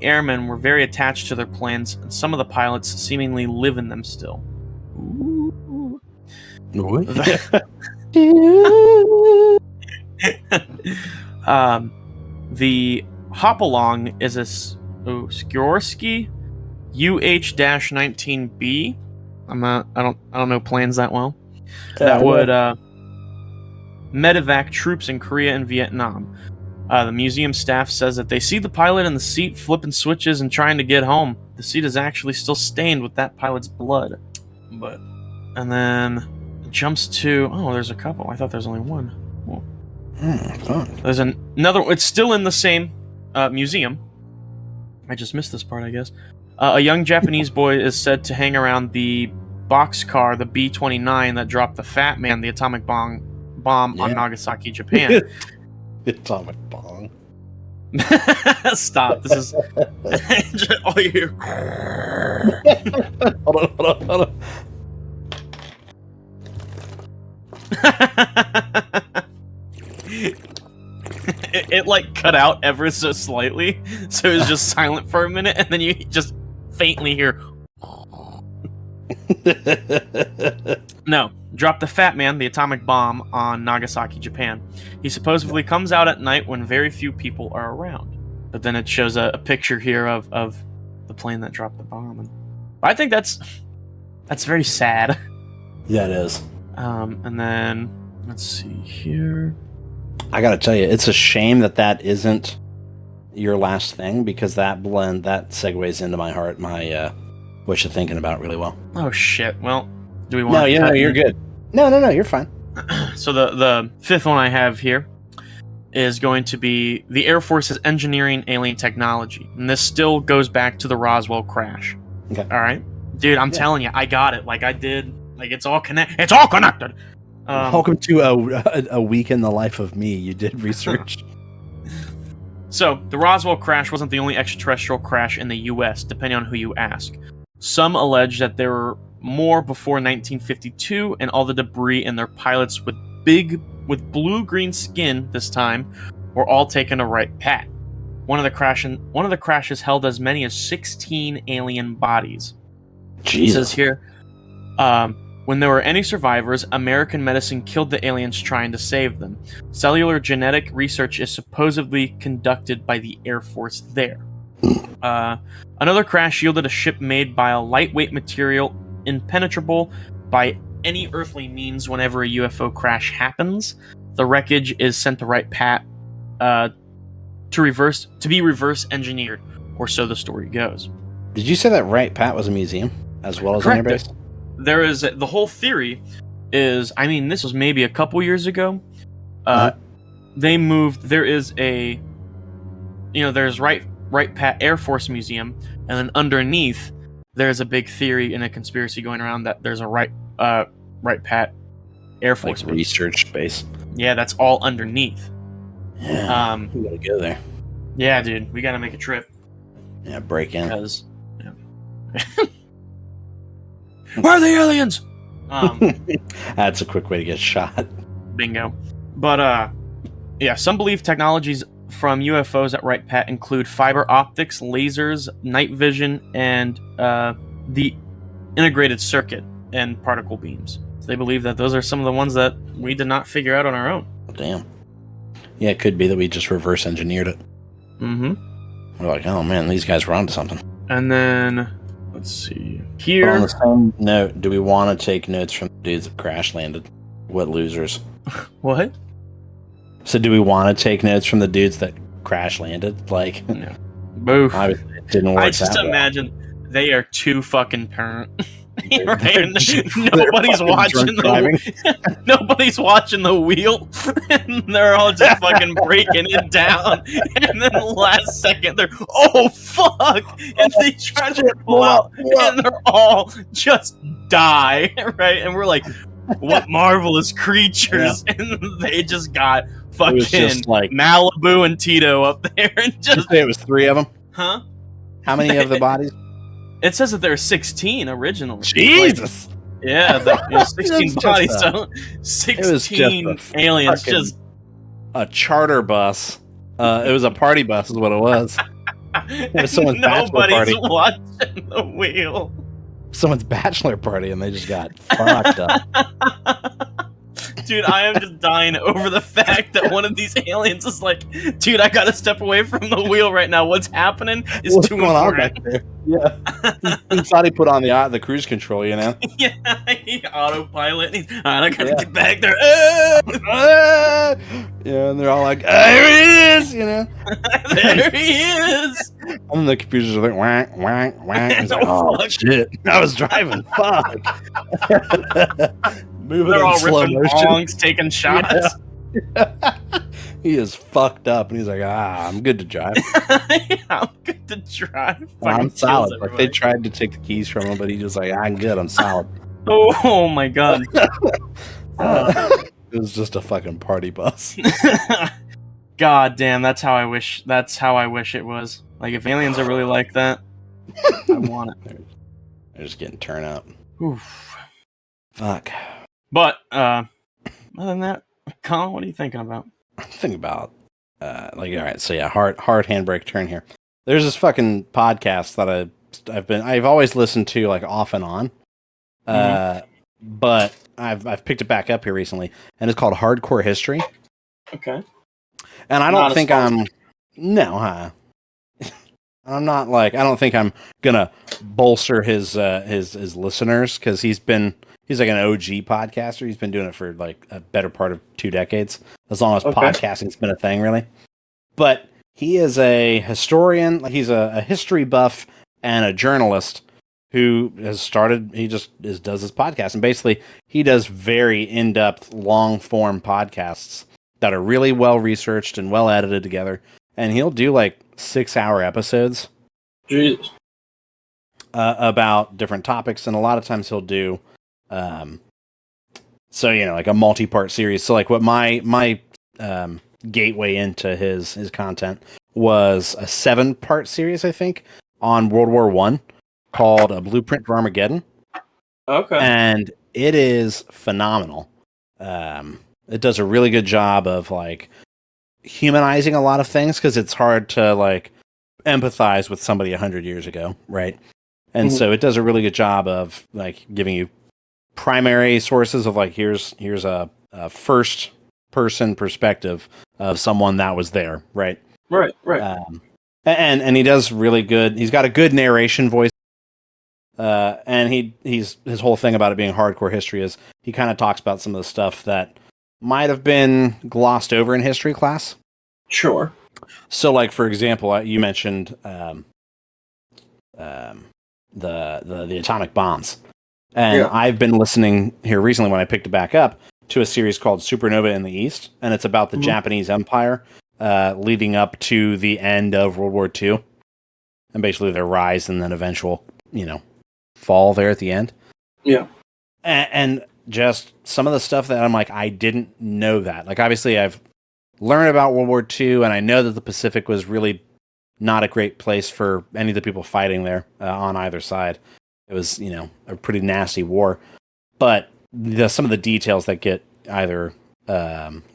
airmen were very attached to their planes, and some of the pilots seemingly live in them still. Ooh. The hop-along is a Skorsky UH-19B. I don't know planes that well. That would medevac troops in Korea and Vietnam. The museum staff says that they see the pilot in the seat flipping switches and trying to get home. The seat is actually still stained with that pilot's blood. And then it jumps to... Oh, there's a couple. I thought there was only one. Well, fun. there's another... It's still in the same museum. I just missed this part, I guess. A young Japanese boy is said to hang around the boxcar, the B-29, that dropped the Fat Man, the atomic bomb on Nagasaki, Japan. Atomic bomb. Stop. This is... all you hear... Hold on. it like cut out ever so slightly, so it was just silent for a minute, and then you just faintly hear. No, drop the Fat Man, the atomic bomb, on Nagasaki, Japan. He supposedly comes out at night when very few people are around. But then it shows a picture here of the plane that dropped the bomb. And I think that's very sad. Yeah, it is. And then, let's see here. I gotta tell you, it's a shame that isn't your last thing, because that segues into my heart, my what you're thinking about really well. Oh, shit. Well, do we want No, you're good. No, you're fine. So the fifth one I have here is going to be the Air Force's engineering alien technology. And this still goes back to the Roswell crash. Okay. All right? Dude, I'm telling you, I got it. Like, I did. Like, it's all connected. Welcome to a week in the life of me. You did research. So, the Roswell crash wasn't the only extraterrestrial crash in the U.S., depending on who you ask. Some allege that there were more before 1952, and all the debris and their pilots with blue-green skin this time were all taken to Wright Pat. One of the crashes held as many as 16 alien bodies. Jesus. It says here, when there were any survivors, American medicine killed the aliens trying to save them. Cellular genetic research is supposedly conducted by the Air Force there. Another crash yielded a ship made by a lightweight material impenetrable by any earthly means. Whenever a UFO crash happens, the wreckage is sent to Wright Pat to be reverse engineered, or so the story goes. Did you say that Wright Pat was a museum as well as an airbase? There is the whole theory is, I mean, this was maybe a couple years ago. They moved. There is there's Wright Pat Air Force Museum, and then underneath there's a big theory and a conspiracy going around that there's a Wright Pat Air Force research base. Yeah, that's all underneath. Yeah, we gotta go there. Yeah, dude, we gotta make a trip. Yeah, break in. Because, where are the aliens? That's a quick way to get shot. Bingo. But some believe technologies from UFOs at Wright Pat include fiber optics, lasers, night vision, and the integrated circuit and particle beams. So they believe that those are some of the ones that we did not figure out on our own. Damn. Yeah, it could be that we just reverse engineered it. Mm-hmm. We're like, oh man, these guys were onto something. And then, let's see. Here. But on the same note, do we want to take notes from the dudes that crash landed? What losers? What? So do we want to take notes from the dudes that crash landed? Like, no. Boo. Obviously it didn't work. I just imagine they are too fucking turnt. Right? Nobody's watching nobody's watching the wheel, and they're all just fucking breaking it down. And then the last second, they're fuck, and they try to pull out, and they're all just die, right? And we're like, what marvelous creatures! Yeah. And they just got fucking just like Malibu and Tito up there, and just. Did you say it was 3 of them? Huh? How many of the bodies? It says that there are 16 originally. Jesus. Like, yeah, 16 bodies. So 16 aliens. Just a charter bus. It was a party bus, is what it was. It was someone's bachelor party. Nobody's watching the wheel. Someone's bachelor party, and they just got fucked up. Dude, I am just dying over the fact that one of these aliens is like, dude, I gotta step away from the wheel right now. What's happening is What's too going important. On back there? Yeah. He thought he put on the cruise control, you know? Yeah, he autopilot. He's, all right, I gotta get back there. Yeah, and they're all like, there he is, you know? There he is. And the computers are like, whack, whack, whack. He's like, oh, shit. I was driving. Fuck. Moving They're in all slow ripping motion. bongs, taking shots. Yeah. He is fucked up, and he's like, I'm good to drive. Yeah, I'm good to drive. I'm solid. Like, they tried to take the keys from him, but he just like, I'm good, I'm solid. Oh my god. It was just a fucking party bus. God damn, that's how I wish it was. Like, if aliens are really like that, I want it. They're just getting turned up. Oof. Fuck. But, other than that, Colin, what are you thinking about? I'm thinking about all right, so yeah, hard handbrake turn here. There's this fucking podcast that I've always listened to like off and on, but I've picked it back up here recently, and it's called Hardcore History. Okay. And I don't think I'm I don't think I'm gonna bolster his listeners, because he's like an OG podcaster. He's been doing it for like a better part of 2 decades, as long as podcasting's been a thing, really. But he is a historian, like he's a history buff and a journalist who has started. He does his podcast, and basically he does very in-depth, long-form podcasts that are really well researched and well edited together. And he'll do like 6-hour episodes. Jesus. About different topics, and a lot of times he'll do, so like a multi-part series. So like what my gateway into his content was a 7-part series, I think, on World War I called A Blueprint for Armageddon. Okay. And it is phenomenal. It does a really good job of like humanizing a lot of things, because it's hard to like empathize with somebody 100 years ago, right? And so it does a really good job of like giving you primary sources of like here's a first person perspective of someone that was there, right? Right. And he does really good. He's got a good narration voice. And his whole thing about it being hardcore history is he kind of talks about some of the stuff that might have been glossed over in history class. Sure. So, like, for example, you mentioned the atomic bombs. And I've been listening here recently, when I picked it back up, to a series called Supernova in the East. And it's about the Japanese Empire leading up to the end of World War II. And basically their rise and then eventual, fall there at the end. Yeah. And just some of the stuff that I'm like, I didn't know that. Like, obviously, I've learned about World War II, and I know that the Pacific was really not a great place for any of the people fighting there on either side. It was, a pretty nasty war. But some of the details that get either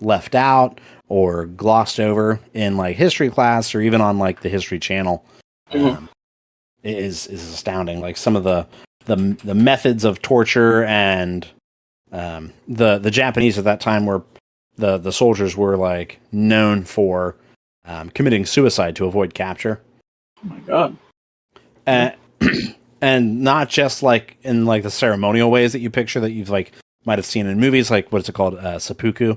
left out or glossed over in like history class, or even on like the History Channel, is astounding. Like some of the methods of torture, and the Japanese at that time were the soldiers were like known for committing suicide to avoid capture. Oh my god. And not just like in like the ceremonial ways that you picture that you've like might have seen in movies, like what's it called, seppuku.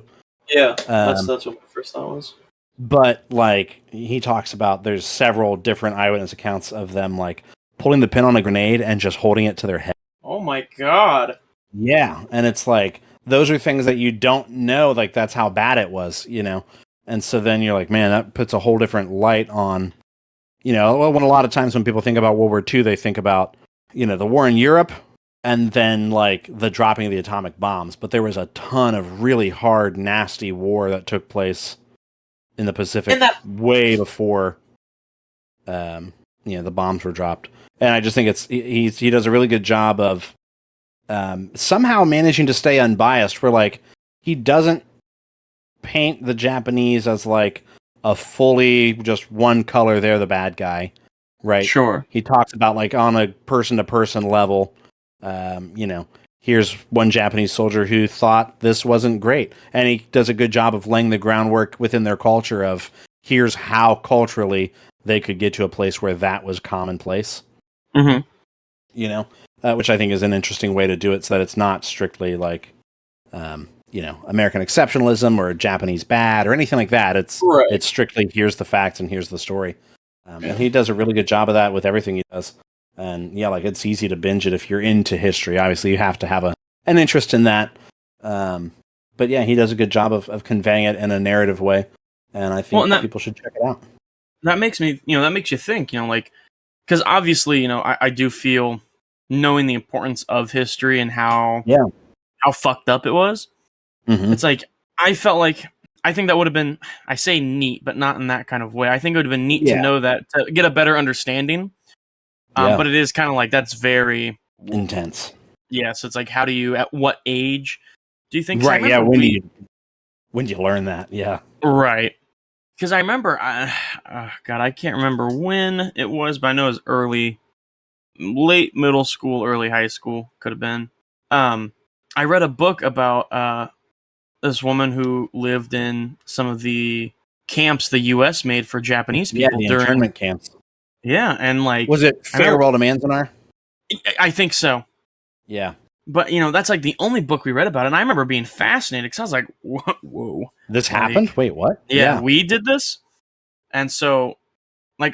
Yeah, that's what my first thought was. But like he talks about, there's several different eyewitness accounts of them like pulling the pin on a grenade and just holding it to their head. Oh my god. Yeah, and it's like those are things that you don't know, like that's how bad it was, And so then you're like, man, that puts a whole different light on, when a lot of times when people think about World War II, they think about, the war in Europe and then like the dropping of the atomic bombs. But there was a ton of really hard, nasty war that took place in the Pacific way before, the bombs were dropped. And I just think he does a really good job of somehow managing to stay unbiased, where like he doesn't paint the Japanese as like a fully just one color, they're the bad guy, right? Sure. He talks about like on a person to person level, here's one Japanese soldier who thought this wasn't great, and he does a good job of laying the groundwork within their culture of here's how culturally they could get to a place where that was commonplace. Which I think is an interesting way to do it, so that it's not strictly like, American exceptionalism or Japanese bad or anything like that. It's strictly here's the facts and here's the story. And he does a really good job of that with everything he does. And yeah, like it's easy to binge it if you're into history. Obviously, you have to have an interest in that. But yeah, he does a good job of conveying it in a narrative way, and I think people should check it out. That makes me, that makes you think, like, because obviously, I do feel knowing the importance of history and how fucked up it was. It's like I think that would have been, I say neat, but not in that kind of way. I think it would have been neat to know that, to get a better understanding. But it is kind of like, that's very intense. Yeah, so it's like, how do you, at what age do you think? Right, yeah, when do you learn that? Yeah. Right. because I remember, God, I can't remember when it was, but I know it was late middle school, early high school, could have been. I read a book about this woman who lived in some of the camps the U.S. made for Japanese people the during internment camps. Yeah, and like Was it Farewell to Manzanar? I think so. Yeah. But that's like the only book we read about it, and I remember being fascinated because I was like, "Whoa, This happened? Wait, what? Yeah, we did this." And so, like,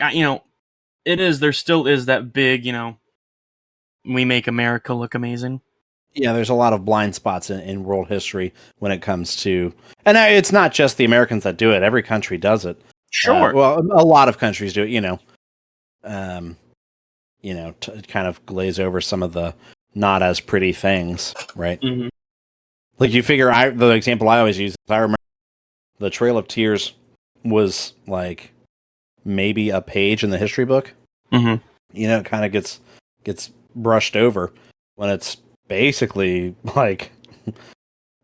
there still is that big, we make America look amazing. Yeah, there's a lot of blind spots in world history when it comes to, and it's not just the Americans that do it. Every country does it. Sure. Well, a lot of countries do it. Kind of glaze over some of the not as pretty things, right? Mm-hmm. Like you figure, the example I always use, I remember the Trail of Tears was like maybe a page in the history book. Mm-hmm. It kind of gets brushed over when it's basically like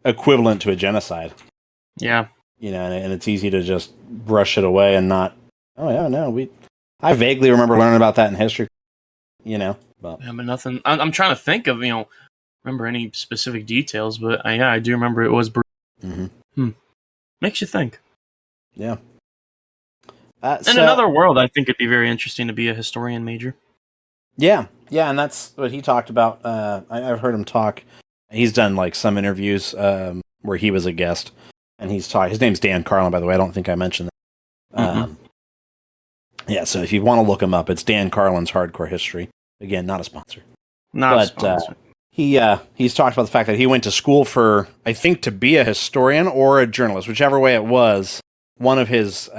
equivalent to a genocide. Yeah. And it's easy to just brush it away and not. Oh yeah, no, I vaguely remember learning about that in history. But Yeah, but nothing. I'm trying to think of remember any specific details, but I do remember it was. Mm-hmm. Makes you think. Yeah. In another world, I think it'd be very interesting to be a historian major. Yeah, and that's what he talked about. I've heard him talk. He's done like some interviews where he was a guest, and he's talked. His name's Dan Carlin, by the way. I don't think I mentioned that. Yeah, so if you want to look him up, it's Dan Carlin's Hardcore History. Again, not a sponsor. Not a sponsor. He's talked about the fact that he went to school for, I think, to be a historian or a journalist, whichever way it was. One of his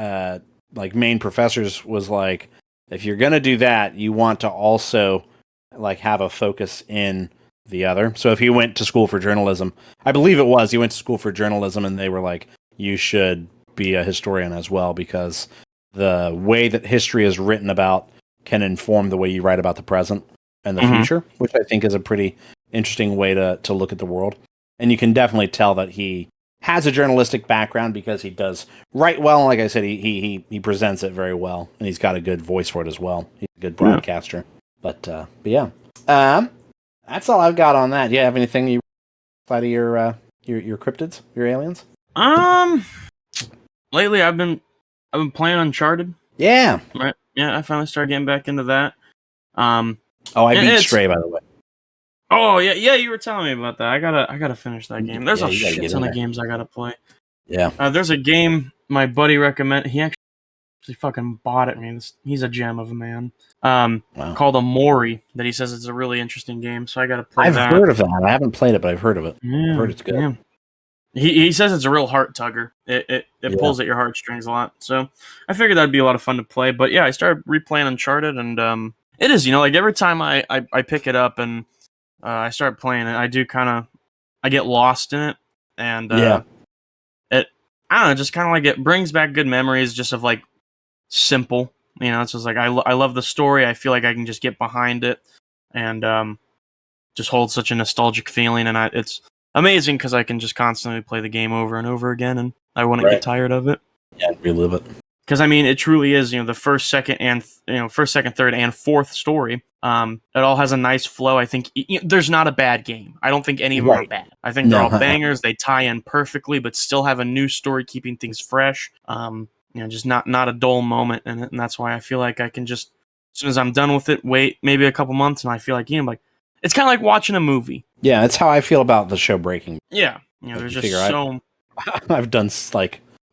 main professors was like, if you're going to do that, you want to also like have a focus in the other. So if he went to school for journalism, I believe he went to school for journalism, and they were like, you should be a historian as well, because the way that history is written about can inform the way you write about the present and the future, which I think is a pretty interesting way to look at the world. And you can definitely tell that he has a journalistic background because he does write well. And like I said, he presents it very well, and he's got a good voice for it as well. He's a good broadcaster. But yeah, that's all I've got on that. Do you have anything you outside of your cryptids, your aliens? Lately I've been playing Uncharted. Yeah. Right. Yeah, I finally started getting back into that. I beat Stray, by the way. Oh yeah, you were telling me about that. I gotta finish that game. There's a shit ton of games I gotta play. Yeah. There's a game my buddy recommended. He actually fucking bought it me. He's a gem of a man. Called Amori, that he says it's a really interesting game. So I gotta play that. I've heard of that. I haven't played it, but I've heard of it. Yeah, I've heard it's good. Yeah. He says it's a real heart tugger. It pulls at your heartstrings a lot. So I figured that'd be a lot of fun to play. But yeah, I started replaying Uncharted, and it is, like every time I pick it up and I start playing it, I get lost in it, and I don't know, just kind of like it brings back good memories, just of like simple. It's just like I love the story. I feel like I can just get behind it, and just hold such a nostalgic feeling, and it's amazing because I can just constantly play the game over and over again, and I wouldn't get tired of it. Yeah, relive it. Because it truly is, the first, second, third, and fourth story. It all has a nice flow. I think there's not a bad game. I don't think any of them are bad. I think they're all bangers. They tie in perfectly, but still have a new story, keeping things fresh. Just not a dull moment in it, and that's why I feel like I can just, as soon as I'm done with it, wait maybe a couple months, and I feel like it's kind of like watching a movie. Yeah, that's how I feel about the show Breaking. Yeah, there's just so. I've done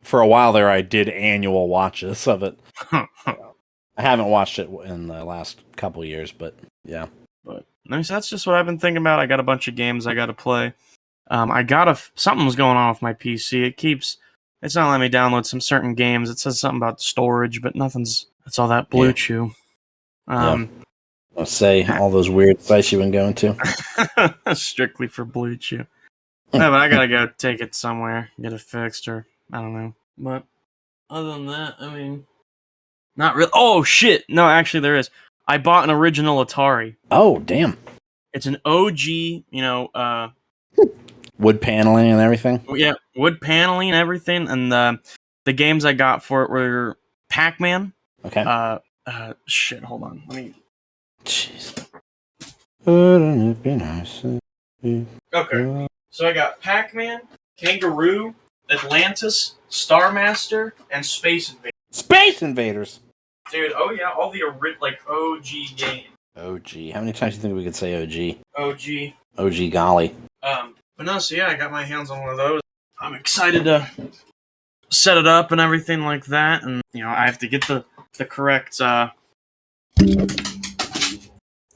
for a while there, I did annual watches of it. I haven't watched it in the last couple years, but yeah. But that's just what I've been thinking about. I got a bunch of games I got to play. Something was going on with my PC. It's not letting me download some certain games. It says something about storage, but it's all that Blue Chew. I'll say all those weird sites you've been going to. Strictly for Blue Chew. Yeah, but I gotta go take it somewhere, get it fixed, or I don't know. But other than that, not really. Oh shit! No, actually, there is. I bought an original Atari. Oh damn! It's an OG. Wood paneling and everything. Yeah, wood paneling and everything, and the games I got for it were Pac-Man. Okay. Shit, hold on. Let me. Jeez. Wouldn't it be nice? Okay. So I got Pac-Man, Kangaroo, Atlantis, Star Master, and Space Invaders. Space Invaders. Dude, oh yeah, all the OG games. OG. How many times do you think we could say OG? OG. OG golly. But no, so yeah, I got my hands on one of those. I'm excited to set it up and everything like that, and I have to get the correct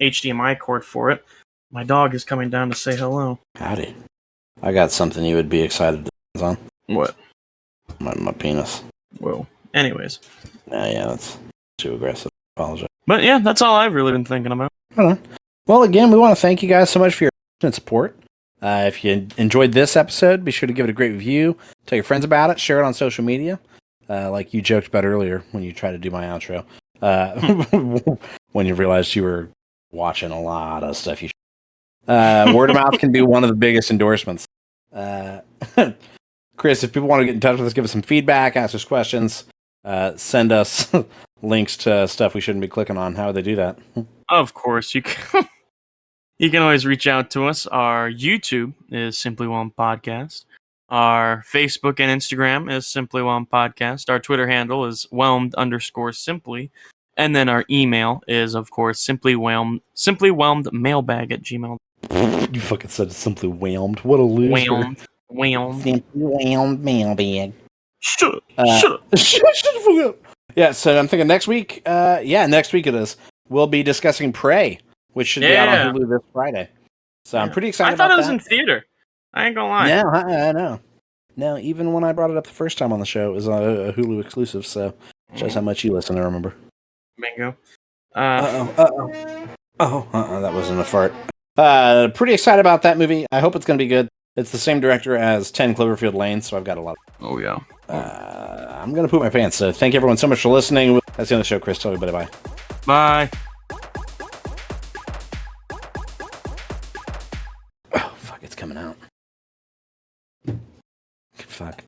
HDMI cord for it. My dog is coming down to say hello. Howdy. I got something you would be excited to on. What? My penis. Whoa. Anyways. Yeah, that's too aggressive. Apologize. But yeah, that's all I've really been thinking about. Hold on. Well, again, we want to thank you guys so much for your support. If you enjoyed this episode, be sure to give it a great review. Tell your friends about it. Share it on social media. Like you joked about earlier when you tried to do my outro. When you realized you were watching a lot of stuff you should. Word of mouth can be one of the biggest endorsements. Chris, if people want to get in touch with us, give us some feedback, ask us questions, send us links to stuff we shouldn't be clicking on. How would they do that? Of course, you can. You can always reach out to us. Our YouTube is Simply Whelmed Podcast. Our Facebook and Instagram is Simply Whelmed Podcast. Our Twitter handle is whelmed_simply. And then our email is, of course, simplywhelmedmailbag@gmail.com. You fucking said simply whelmed. What a loser. Whelmed. Simply whelmed mailbag. Shut up. Shut the fuck up. Yeah, so I'm thinking next week. Next week it is. We'll be discussing Prey, which should be out on Hulu this Friday. So I'm pretty excited about that. I thought it was in theater. I ain't gonna lie. No, I know. No, even when I brought it up the first time on the show, it was a Hulu exclusive, so shows how much you listen, I remember. Bingo. That wasn't a fart. Pretty excited about that movie. I hope it's going to be good. It's the same director as 10 Cloverfield Lane, so I've got a lot. Oh, yeah. I'm going to poop my pants, so thank you everyone so much for listening. That's the end of the show, Chris. Tell everybody bye. Bye. Oh, fuck, it's coming out. Fuck.